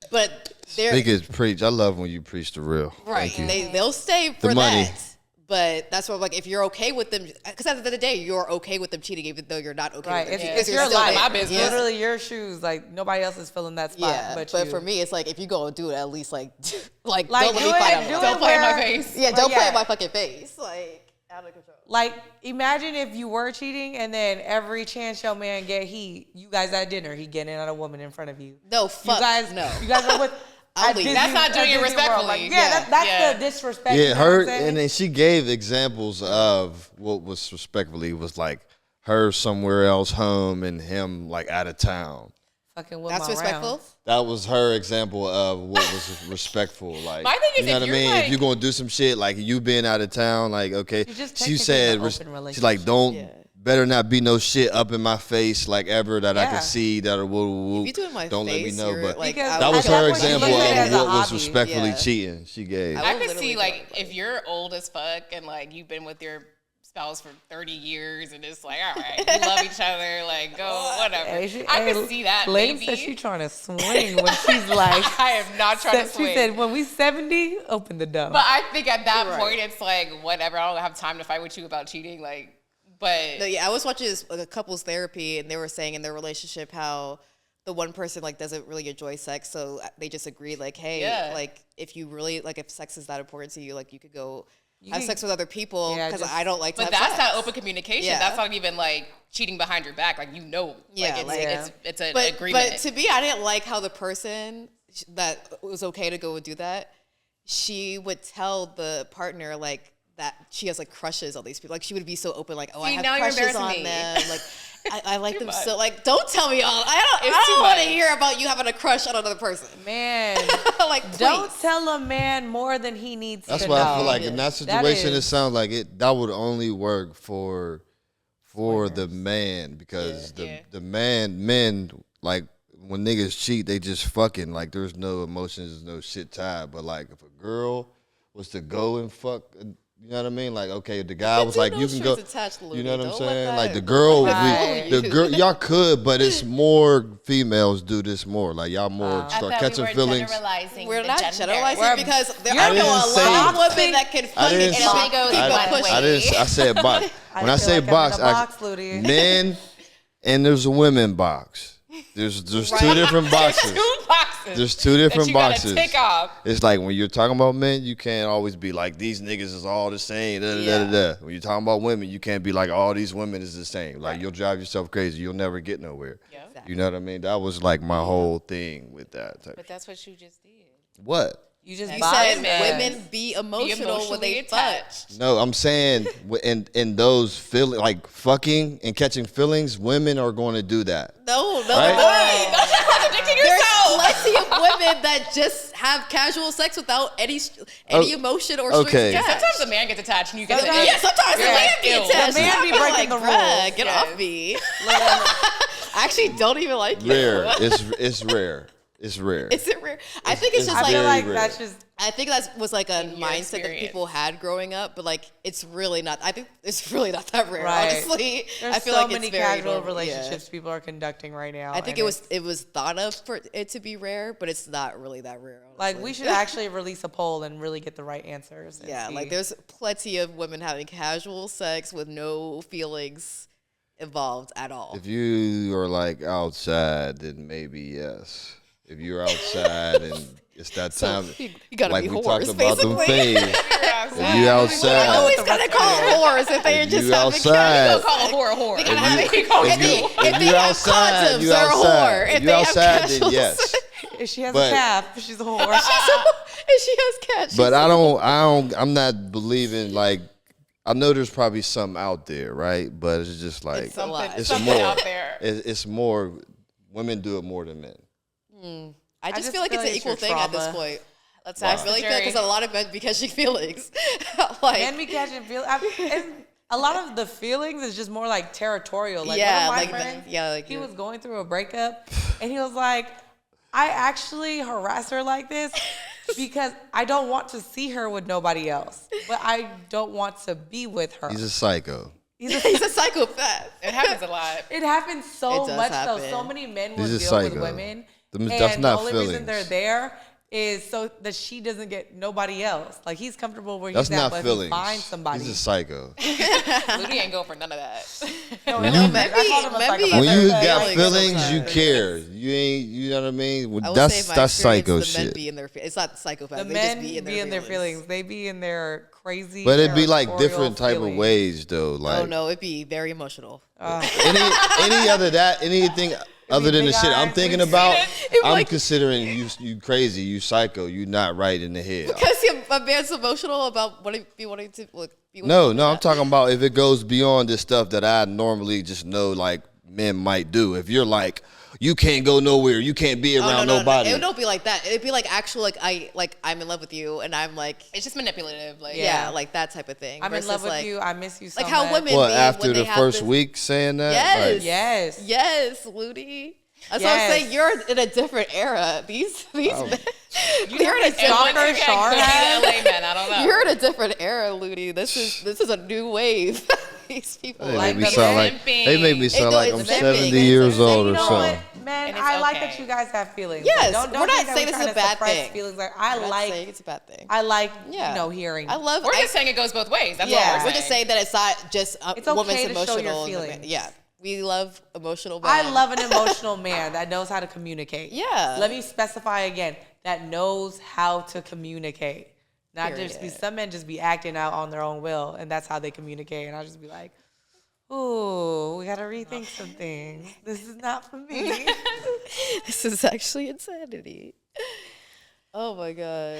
but they're. Biggest preach. I love when you preach the real. Right. They'll stay for the money. that. But that's what, like, if you're okay with them, because at the end of the day, you're okay with them cheating, even though you're not okay with them. It's your life. My business. It's literally your shoes. Like, nobody else is filling that spot. Yeah, but for me, it's like, if you go and do it, at least, like don't let me find out. Don't play in my face. Yeah, don't play in my fucking face. Like, out of control. Like, imagine if you were cheating and then every chance your man get, you guys at dinner, he getting another woman in front of you. No, fuck. You guys are with. That's not doing it respectfully. Like, that's the disrespect. Yeah, her, and then she gave examples of what was respectfully was like her somewhere else home and him like out of town. fucking with That's my respectful. rounds. That was her example of what was respectful. Like, My thing is, you know if what I you're mean? like- If you're gonna do some shit, like you being out of town, like okay, just she technically said, in an open she's relationship. like, don't, better not be no shit up in my face, like ever that I Yeah. can see that or woo. If you do it in my don't let me face, know. you're, But like, Because that was at that her point, she example looked at it as of a what was hobby. respectfully Yeah. cheating. She gave. I will could literally see go like like if you're old as fuck and like you've been with your spouse for 30 years and it's like, all right, you love each other, like go whatever. I could see that. Lane Maybe. said she trying to swing when she's like. I am not trying to swing. She said when we 70, open the door. But I think at that Right. point it's like whatever. I don't have time to fight with you about cheating. Like, but No, yeah, I was watching this, like, a couples therapy, and they were saying in their relationship how the one person like doesn't really enjoy sex, so they just agreed like, hey, Yeah. like if you really like if sex is that important to you, like you could go have can- sex with other people Yeah, because just- I don't like to But have that's sex. that open communication. Yeah. That's not even like cheating behind your back. Like Yeah, like, like- it's an But agreement. to me, I didn't like how the person that it was okay to go and do that, she would tell the partner like that she has like crushes on these people. Like she would be so open, like, oh, I See, have now you're crushes on embarrassing me. them. Like I like them much. so. Like don't tell me all. I It's don't too want to much. hear about you having a crush on another person. Man, Like please. don't tell a man more than he needs That's to why know. I feel like in that situation, is- it sounds like that would only work for the man because the men like when niggas cheat, they just fucking like there's no emotions, no shit tied. But like if a girl was to go and fuck, you know what I mean? Like okay, the guy was like, you can go. You know what I'm saying? Like the girl, Right. the girl, y'all could, but it's more females do this more. Like y'all more start catching feelings. We're not generalizing We're- because there You're are didn't a lot say- of women that can I fucking didn't. It only goes I, one way. I didn't. I said box. When I feel say like I'm box, in a box, Loody. men and there's a women box. There's two different boxes. Two boxes. There's two different that you gotta boxes. tick off. It's like when you're talking about men, you can't always be like these niggas is all the same. Da, da, da, da, da. When you're talking about women, you can't be like all these women is the same. Like you'll drive yourself crazy. You'll never get nowhere. Yeah. You know what I mean? That was like my whole thing with that. But that's what you just did. What? You just You box said men. women be emotional when they emotionally fuck. attached. No, I'm saying in those feeling like fucking and catching feelings, women are going to do that. No, Right? Don't contradicting There's yourself. plenty of women that just have casual sex without any emotion or strings okay. attached. Sometimes a man gets attached and you get Sometimes- Yeah, sometimes the man be Ew. attached. The man I'm be kinda breaking the bruh, rules. Get Yes. off me. I actually don't even like you. Rare. It's rare. It's rare. Is it rare? I think it's it's just I feel very like rare. that's just I think that was like a In your mindset that experience. people had growing up, but like it's really not. I think it's really not that rare. Right. Honestly, there's I feel so like many it's very casual normal. relationships people are conducting right now. I think and it was thought of for it to be rare, but it's not really that rare. Honestly. like we should actually release a poll and really get the right answers. And Yeah, see. like there's plenty of women having casual sex with no feelings involved at all. If you are like outside, then maybe yes. If you're outside and it's that time, you gotta like be we whores, talked about them basically. phase. If you I outside, always gotta call whores if they are If just you having outside- Don't call a whore a whore. They gotta have you- if if they you have outside, condoms, you they're a outside. whore. If If you they have outside, casual then yes. sex- if she has but- a calf, she's a whore. and she has cats. But I'm not believing like. I know there's probably some out there, right? But it's just like It's a lot. it's Something more out there. It's more. Women do it more than men. I just just feel like feel it's an like equal your thing at this trauma. point. Let's I ask the really feel jury. because a lot of men be catching feelings. Like, Men be catching feelings. And a lot of the feelings is just more like territorial. Like Yeah, one of like my the- friends, yeah, like he you- was going through a breakup and he was like, I actually harass her like this because I don't want to see her with nobody else, but I don't want to be with her. He's a psycho. He's a- he's a psychopath. It happens a lot. It happens so It does much happen. though. So many men will He's a deal with psycho. women, That's and not the only reason feelings. they're there is so that she doesn't get nobody else. Like he's comfortable where That's he's at, not but feelings. he finds somebody. He's a psycho. Ludy ain't going for none of that. No, When no, you- I called him a maybe- psychopath. When you Like, got like, feelings, you sometimes. care. You ain't. You know what I mean? Well, I will that's say my that's psycho experience, the men shit. be in their. It's not psychopath. The they men just be in their feelings. They be in their crazy. But it'd be like territorial different type of feelings. ways though. Like Oh no, it'd be very emotional. any other that anything other than the big shit I'm eyes, thinking we've about, It'd be I'm like- considering you crazy, you psycho, you not right in the head. Because a man's emotional about wanting to be with No, I'm talking about if it goes beyond the stuff that I normally just know, like men might do. If you're like, you can't go nowhere, you can't be around nobody. No. It don't be like that. It'd be like actual I'm in love with you, and I'm like, it's just manipulative. Like like that type of thing. I'm in love with you. I miss you so much. Like how women Well, be after when the they have first this, week saying that? Yes. Yes, Loody. That's what I'm saying. You're in a different era. These men. You're in a different LA man. I don't know. You're in a different era, Loody. This is a new wave. These people They Like make me the sound like simping. they make me sound like I'm It's simping. 70 years old You or know something. what, man? And it's I like okay. that you guys have feelings. Yes, Like, don't we're not think that saying we're it's a trying to bad suppress thing. feelings. Like I'm not saying it's a bad thing. I like hearing. I love. We're just saying it goes both ways. That's Yeah. all We're we're just saying. saying that it's not just It's okay woman's to show emotional. your feelings. Yeah, we love emotional. Men. I love an emotional man that knows how to communicate. Yeah. Let me specify again. That knows how to communicate. Not just be Period. some men just be acting out on their own will, and that's how they communicate. And I'll just be like, ooh, we gotta rethink some things. This is not for me. This is actually insanity. Oh my god.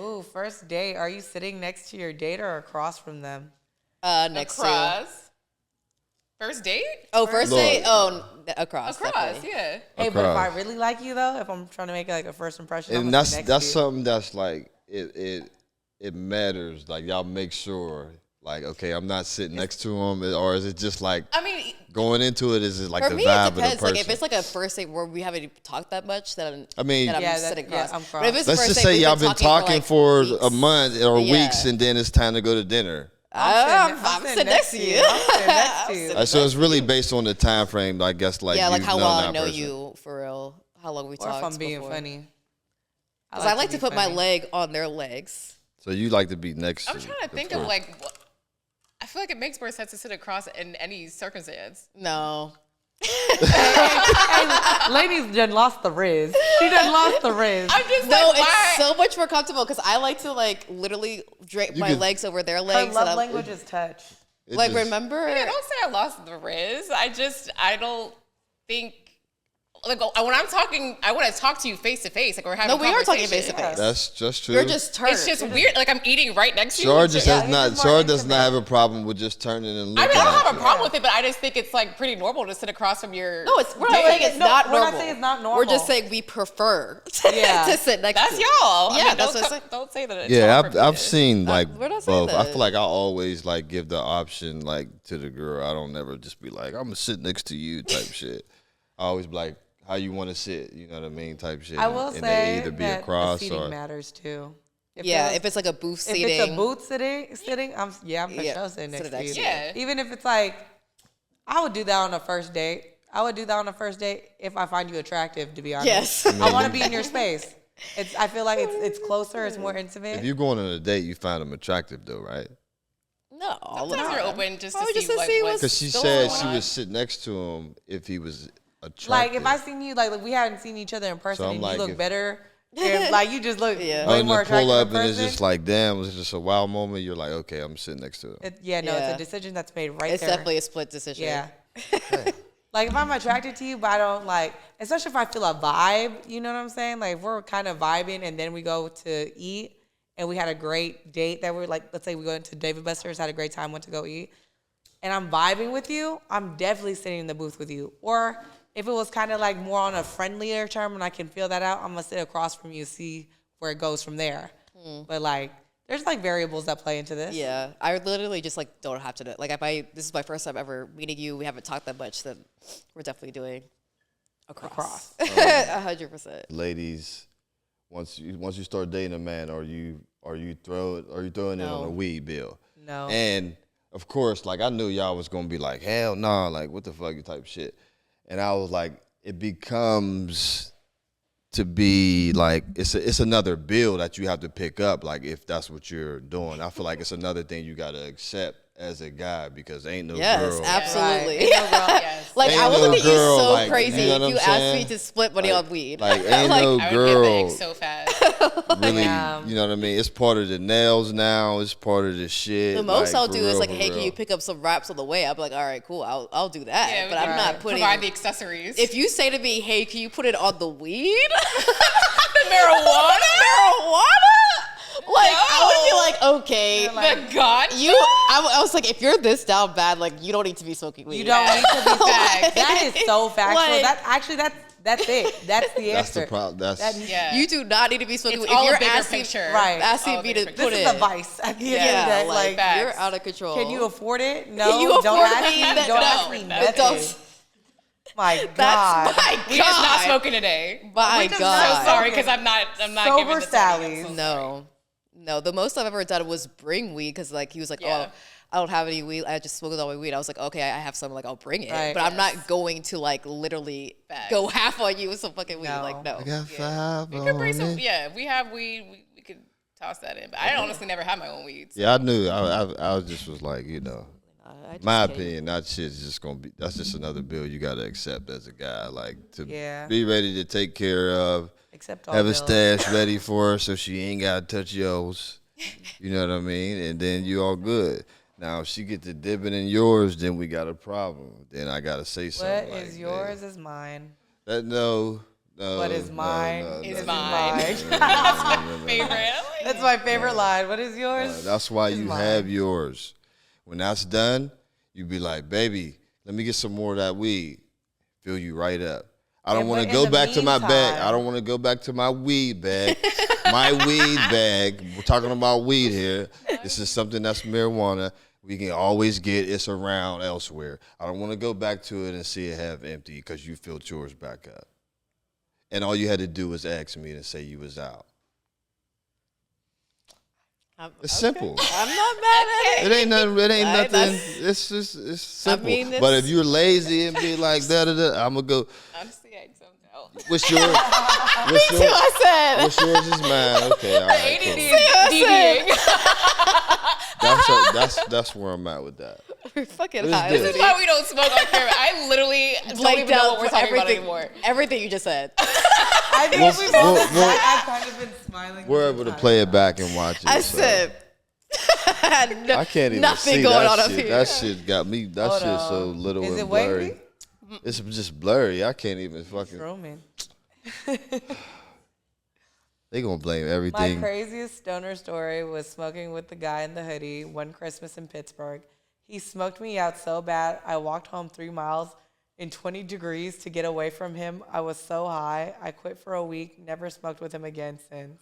Ooh, first date. Are you sitting next to your date or across from them? Next to. Across. First date? Oh, first Look. date. Oh, across. Across, definitely. yeah. Hey, but if I Across. really like you though, if I'm trying to make like a first impression, I'm And gonna sit next that's to you. something that's like it matters. Like y'all make sure. Like, okay, I'm not sitting next to him, or is it just like I mean, going into it? Is it like For the me, vibe it of the depends. person? Like if it's like a first date where we haven't talked that much, then I mean, then I'm Yeah, sitting yeah, across. I'm cross. But if it's let's first just date, say we've y'all been talking like, for weeks. a month or Yeah. weeks, and then it's time to go to dinner. I'm sitting next to you. I'm sitting next to you. So it's really based on the time frame, I guess. Like Yeah, like you've how known well I that know person. you for real. How long we Or talked. if I'm being before. funny. Because I like to be put my funny. leg on their legs. So you like to be next. I'm to trying to think the of person. like, I feel like it makes more sense to sit across in any circumstance. No. Ladies done lost the riz. She done lost the riz. I'm just No, like, it's why? so much more comfortable because I like to like literally drape You my could- legs over their Her legs. and love I'm- language is touch. It Like just- remember? Yeah, don't say I lost the riz. I don't think. Like when I'm talking, I want to talk to you face to face. Like we're having. No, we are talking conversation. face to face. That's just true. You're just turned. It's just weird. Like I'm eating right next to you. Char just Yeah, has it's not. just more Char does intimate. not have a problem with just turning and looking. I mean, I don't at have a you. problem with it, but I just think it's like pretty normal to sit across from your. No, we're not saying it's No, not we're normal. not saying it's not We're normal. just saying we prefer Yeah. to sit next That's to y'all. I Yeah, mean, that's don't, what I'm saying. don't say that. It's Yeah, y'all for me I've to- seen like we're not saying both. I that. feel like I always like give the option like to the girl. I don't never just be like I'm gonna sit next to you type shit. I always be like how you want to sit. You know what I mean? Type shit. I will and say they either be that across the seating or matters too. Yeah, there's- if it's like a booth if seating. it's a booth sitting, I'm for Yeah, sure sitting next sit to you. next to you. Yeah. Even if it's like, I would do that on a first date. I would do that on a first date if I find you attractive. To be honest, Yes. I want to be in your space. I feel like it's closer. It's more intimate. if you're going on a date, you find them attractive though, right? No, all the Sometimes you're time. open just to Probably see just to what, see what's what's Because she Still said going she on. would sit next to him if he was attractive. Like if I seen you, like we hadn't seen each other in person, So I'm and like, you look if- better. And like you just look Yeah. way and more to attractive pull up in and person. it's just like, damn, it's just a wow moment. You're like, okay, I'm sitting next to him. It's Yeah. a decision that's made right It's there. definitely a split decision. Yeah. Like if I'm attracted to you, but I don't like, especially if I feel a vibe, you know what I'm saying? Like if we're kind of vibing and then we go to eat and we had a great date that we're like, let's say we go into David Buster's, had a great time, went to go eat, and I'm vibing with you, I'm definitely sitting in the booth with you. Or if it was kind of like more on a friendlier term and I can feel that out, I'm gonna sit across from you, see where it goes from there. But like, there's like variables that play into this. Yeah, I literally just like don't have to do it. Like if this is my first time ever meeting you, we haven't talked that much, then we're definitely doing across. 100%. Ladies, once you start dating a man, are you throwing it No. on a weed bill? No. And of course, like I knew y'all was gonna be like, hell no, like what the fuck type shit. And I was like, it becomes to be like it's another bill that you have to pick up, like if that's what you're doing. I feel like it's another thing you gotta accept as a guy because ain't no Yes, girl. absolutely. Right. No, girl. Yes. Like Ain't I would no look at you girl, so like, crazy you know if what you I'm asked saying? me to split money on weed. Like ain't no I would get girl big so fast. really, Yeah. you know what I mean? It's part of the nails now. It's part of the shit. The most like, I'll for do is real, like, for hey, can real. you pick up some wraps on the way? I'll be like, all right, cool, I'll do that. Yeah, but I'm not putting. provide the accessories. If you say to me, hey, can you put it on the weed? the marijuana. I would be like, okay, The gun? I was like, if you're this down bad, like, you don't need to be smoking weed. You don't need to be Facts. That is so factual. Like- That's it. That's the That's answer. the problem. You do not need to be smoking It's weed. all If a you're bigger asking, picture. Right. asking me to This put This in. is a vice. At the end of the Yeah, day, like, facts. you're out of control. Can you afford it? No. Can you don't afford ask me? me. No. Don't ask me. Don't. Nothing. My God. That's my We guys not God. smoking today. My We just God. So sorry, because I'm not Sober giving this Sally's. No, the most I've ever done was bring weed because like he was like, Yeah. oh, I don't have any weed. I just smoked all my weed. I was like, okay, I have some. Like, I'll bring it, Right. but I'm not going to like literally go half on you with some fucking weed. No. Like, no. I got 5 We could bring on some. it. Yeah, we have weed. We could toss that in. But I honestly never had my own weed. So. Yeah, I knew. I just was like, you know, I just my can't. opinion, that shit's just gonna be. That's just another bill you gotta accept as a guy, like to Yeah. be ready to take care of, Except all have a bills. stash ready for her so she ain't gotta touch yours. You know what I mean? And then you all good. Now if she get to dipping in yours, then we got a problem. Then I gotta say What something. is like, yours is mine. No. What is mine is mine. Favorite. That's my favorite line. What is yours? That's why you mine. have yours. When that's done, you be like, baby, let me get some more of that weed. Fill you right up. I don't Yeah, want to but go in the back to my bag. meantime- I don't want to go back to my weed bag. My weed bag. We're talking about weed here. This is something that's marijuana. We can always get it's around elsewhere. I don't want to go back to it and see it half empty because you filled yours back up. And all you had to do was ask me to say you was out. It's simple. I'm not mad at it. It ain't nothing. It ain't I- nothing. that's- It's just it's simple. mean, but it's- if you're lazy and be like da da da, I'm gonna go. Honestly, I don't know. What's yours? What's Me too, yours? I said. What's yours is mine. Okay, all right. ADD Cool. is DDing. That's where I'm at with that. We're fucking What is high. this? This is why we don't smoke on camera. I literally don't Blanked even know out what we're for talking about everything. anymore. Everything you just said. I think We'll- we've we'll- all we'll- I've kind of been smiling. We're able to play it back and watch it. I so. said. I can't even nothing see going that on up shit. here. That shit got me. That Hold shit's so on. little Is and it blurry. wavy? It's just blurry. I can't even fucking. Roman. They gonna blame My everything. craziest stoner story was smoking with the guy in the hoodie one Christmas in Pittsburgh. He smoked me out so bad, I walked home 3 miles in 20 degrees to get away from him. I was so high. I quit for a week, never smoked with him again since.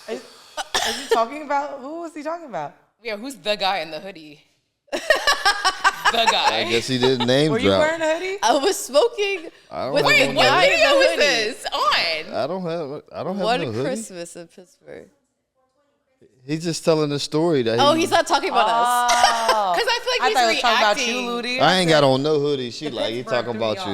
Is he talking about, who was he talking about? Yeah, who's the guy in the hoodie? The guy. I guess he didn't name Were you drop. wearing a hoodie? I was smoking I don't with have the no What guy in video the is hoodie. this on? I don't have One no hoodie. Christmas in Pittsburgh. He's just telling a story that. Oh, he's not talking about us. Oh. Because I feel like I he's thought he was talking about reacting. you, Loody. I ain't got on no hoodie. She like he Pittsburgh talking threw me about you.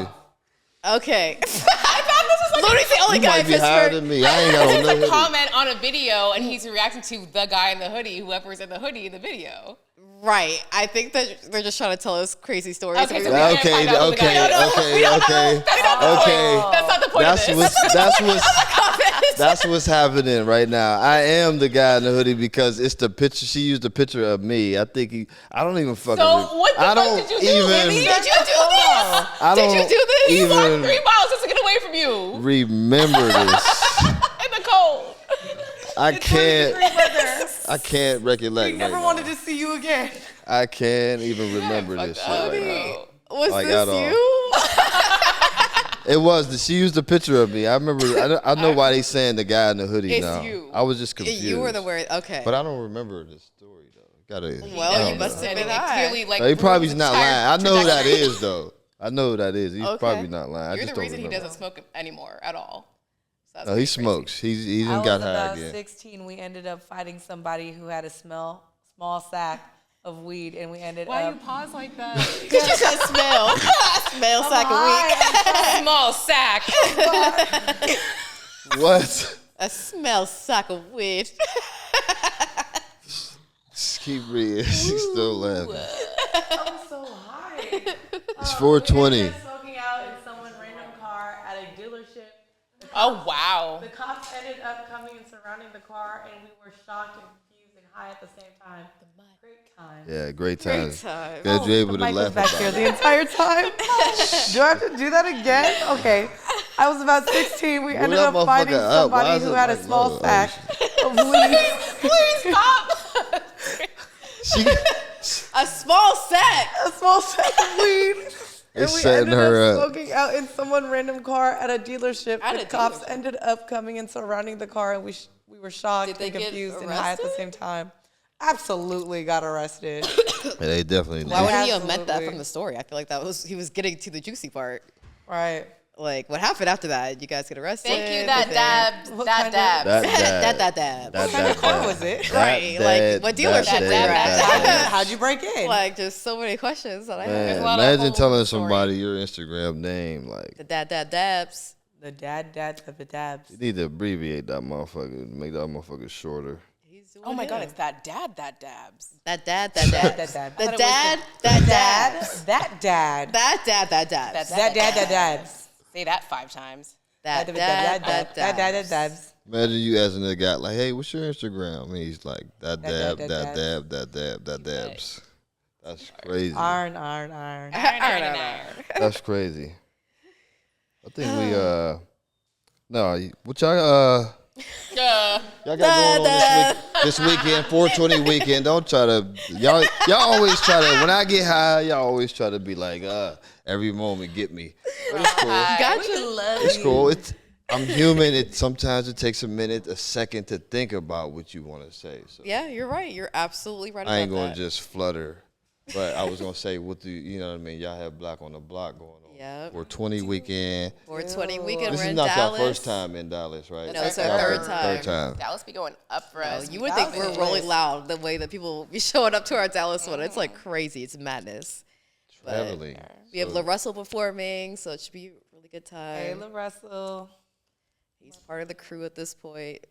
off. Okay. I thought this was like Lody's the only You guy in might be higher Pittsburgh. than me. I ain't got on it's no a hoodie. comment on a video, and he's reacting to the guy in the hoodie, whoever's in the hoodie in the video. Right. I think that they're just trying to tell us crazy stories. Okay, so We- we can't Okay, find out who the guy is. okay. That's not the point That's of this. That's what's happening right now. I am the guy in the hoodie because it's the picture. She used the picture of me. I think I don't even fucking. So what the I fuck don't did you do, even. Lanie? Did you do this? I Did don't you do this? You walked 3 even miles just to get away from you remember this. in the cold. I can't. Brother, I can't recollect. we never right wanted now. to see you again. I can't even remember this shit right now. Was Like, this at all. you? It was. She used a picture of me. I remember. I know why they saying the guy in the hoodie It's now. you. I was just confused. You were the word. Okay. But I don't remember the story though. Gotta. Well, I you don't must know. have And been it high. clearly, like, He probably's ruins not the entire lying. I know who that trajectory. is though. I know who that is. He's Okay. probably not lying. I You're just the don't reason he remember. doesn't smoke anymore at all. So that's No, he pretty crazy. smokes. He I done was got high about again. 16. We ended up fighting somebody who had a small sack of weed, and we ended Why up. you pause like that? Because you said smell. Smell sack a week. Small sack. What? A smell sack of weed. Just keep reading. She's still laughing. I'm so high. It's 4:20. We ended up smoking out in someone's random car at a dealership. Oh, wow. The cops ended up coming and surrounding the car, and we were shocked and confused and high at the same time. Great time. Yeah, great time. time. Glad you're able The to mic was laugh back about here it. the entire time. Do I have to do that again? Okay. I was about 16. We ended that up finding motherfucker up. Why somebody is who it had a like small low? sack of weed. Please stop. A small set. A small sack of weed. They And we setting ended her up up. smoking out in someone random car at a dealership. At The a cops dealership. ended up coming and surrounding the car, and we were shocked Did they and get confused and high at the arrested? same time. Absolutely got arrested. They definitely Why did. would he omit that Absolutely. from the story? I feel like he was getting to the juicy part. Right. Like, what happened after that? You guys get arrested? Thank you, that dabs. What That kind of- dabs. Dab. What kind of car was it? Right, like, what dealership were you at? How'd you break in? Like, just so many questions that I Man, have. a lot of imagine whole telling story. somebody your Instagram name. Like, The dabs. The dad of the dabs. you need to abbreviate that motherfucker, make that motherfucker shorter. He's doing Oh my God, him. it's that dad that dabs. That That dabs. dad. The thought it was dad, that Dad. dabs. That dad. That dabs. That dabs. Say that 5 times. That That dabs. dabs. Imagine you asking a guy like, "Hey, what's your Instagram?" And he's like, "That That dab, dab, that dab, that dabs." That's crazy. Iron. That's crazy. I think we no, what y'all y'all got going on this weekend, 420 weekend. Don't try to y'all always try to when I get high, y'all always try to be like, every moment get me. But it's cool. Gotcha. It's cool. I'm human. Sometimes it takes a second to think about what you want to say. So Yeah, you're right. You're absolutely right. I ain't about gonna that. just flutter. But I was gonna say, what do you know what I mean? Y'all have Black on the Block going on. Yep. 420 weekend. 420 weekend. This we're is in not Dallas. your first time in Dallas, right? No, it's our Third third time. Dallas be going up for us. You would think we're rolling loud the way that people be showing up to our Dallas one. It's like crazy. It's madness. Traveling. We have La Russell performing, so it should be a really good Hey, time. Russell. He's part of the crew at this point.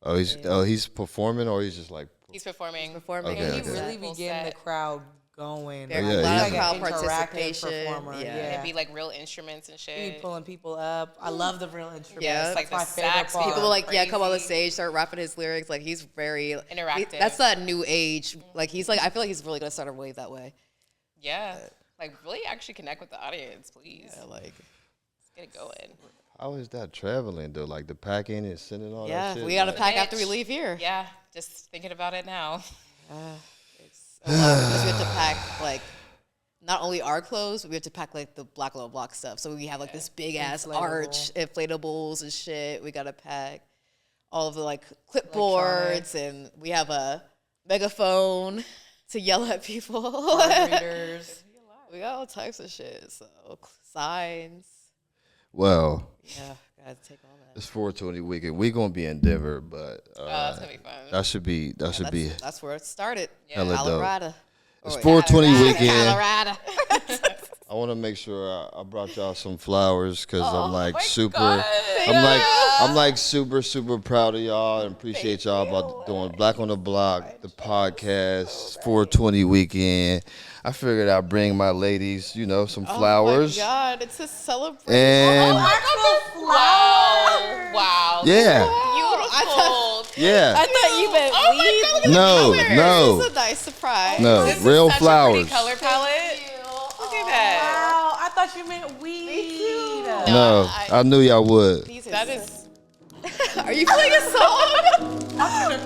Oh, he's performing, or he's just like. He's performing. Performing. Okay, And he okay. really be Full getting the set. crowd going. Very yeah, loud he's like crowd an interactive participation. performer. Yeah. It'd be like real instruments and He be shit. pulling people up. I love the real instruments. Yeah. It's Like my the favorite sax, part. People will like, come on the Crazy. stage, start rapping his lyrics. Like he's very Interactive. That's that new age. Like he's like, I feel like he's really gonna start a wave that way. Yeah. Like really actually connect with the audience, please. Yeah, like Let's get it going. How is that traveling though? Like the packing and sending all yeah, that shit. we gotta Like, pack after we leave here. Yeah, just thinking about it now. It's a lot because we have to pack like not only our clothes, but we have to pack like the Black on the Block stuff. So we have like this big ass arch, inflatables and shit. We gotta pack all of the like clipboards, and we have a megaphone to yell at people. Readers. We got all types of shit. So signs. Well, Yeah, gotta take all that. it's 420 weekend. We gonna be in Denver, but That's gonna be fun. that should be That's where it started. hella dope. Colorado. It's 420 weekend. Colorado. I want to make sure I brought y'all some flowers because I'm like my super. God. I'm like super proud of y'all and appreciate y'all about doing Black on the Block, the podcast, 420 weekend. I figured I'd bring my ladies, some flowers. Oh my God, it's a celebration. And Wow. yeah, Beautiful. yeah, I thought you meant weed. no, This is a nice surprise. no, This is real such a flowers. pretty color palette. Look at that. Wow, I thought you meant weed. No, I knew y'all would. That is. Are you playing a song?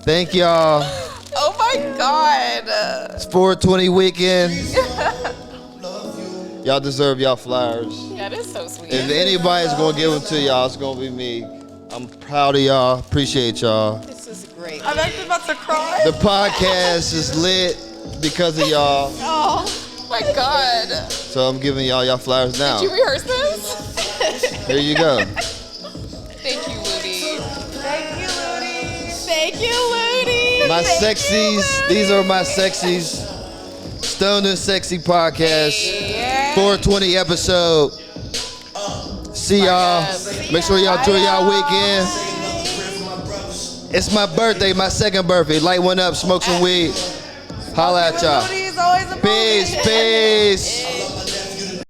Thank y'all. Oh my God. It's 420 weekend. Y'all deserve y'all flowers. That is so sweet. If anybody's gonna give them to y'all, it's gonna be me. I'm proud of y'all. Appreciate y'all. This is great. I'm actually about to cry. The podcast is lit because of y'all. Oh my God. So I'm giving y'all flowers now. Did you rehearse this? Here you go. Thank you, Loody. Thank you, Loody. Thank you, Loody. My sexies. These are my sexies. Stoned and Sexy Podcast. 420 episode. See y'all. Make sure y'all enjoy y'all weekend. It's my birthday, my second birthday. Light one up, smoke some weed. Holla at y'all. Loody is always a Peace, peace.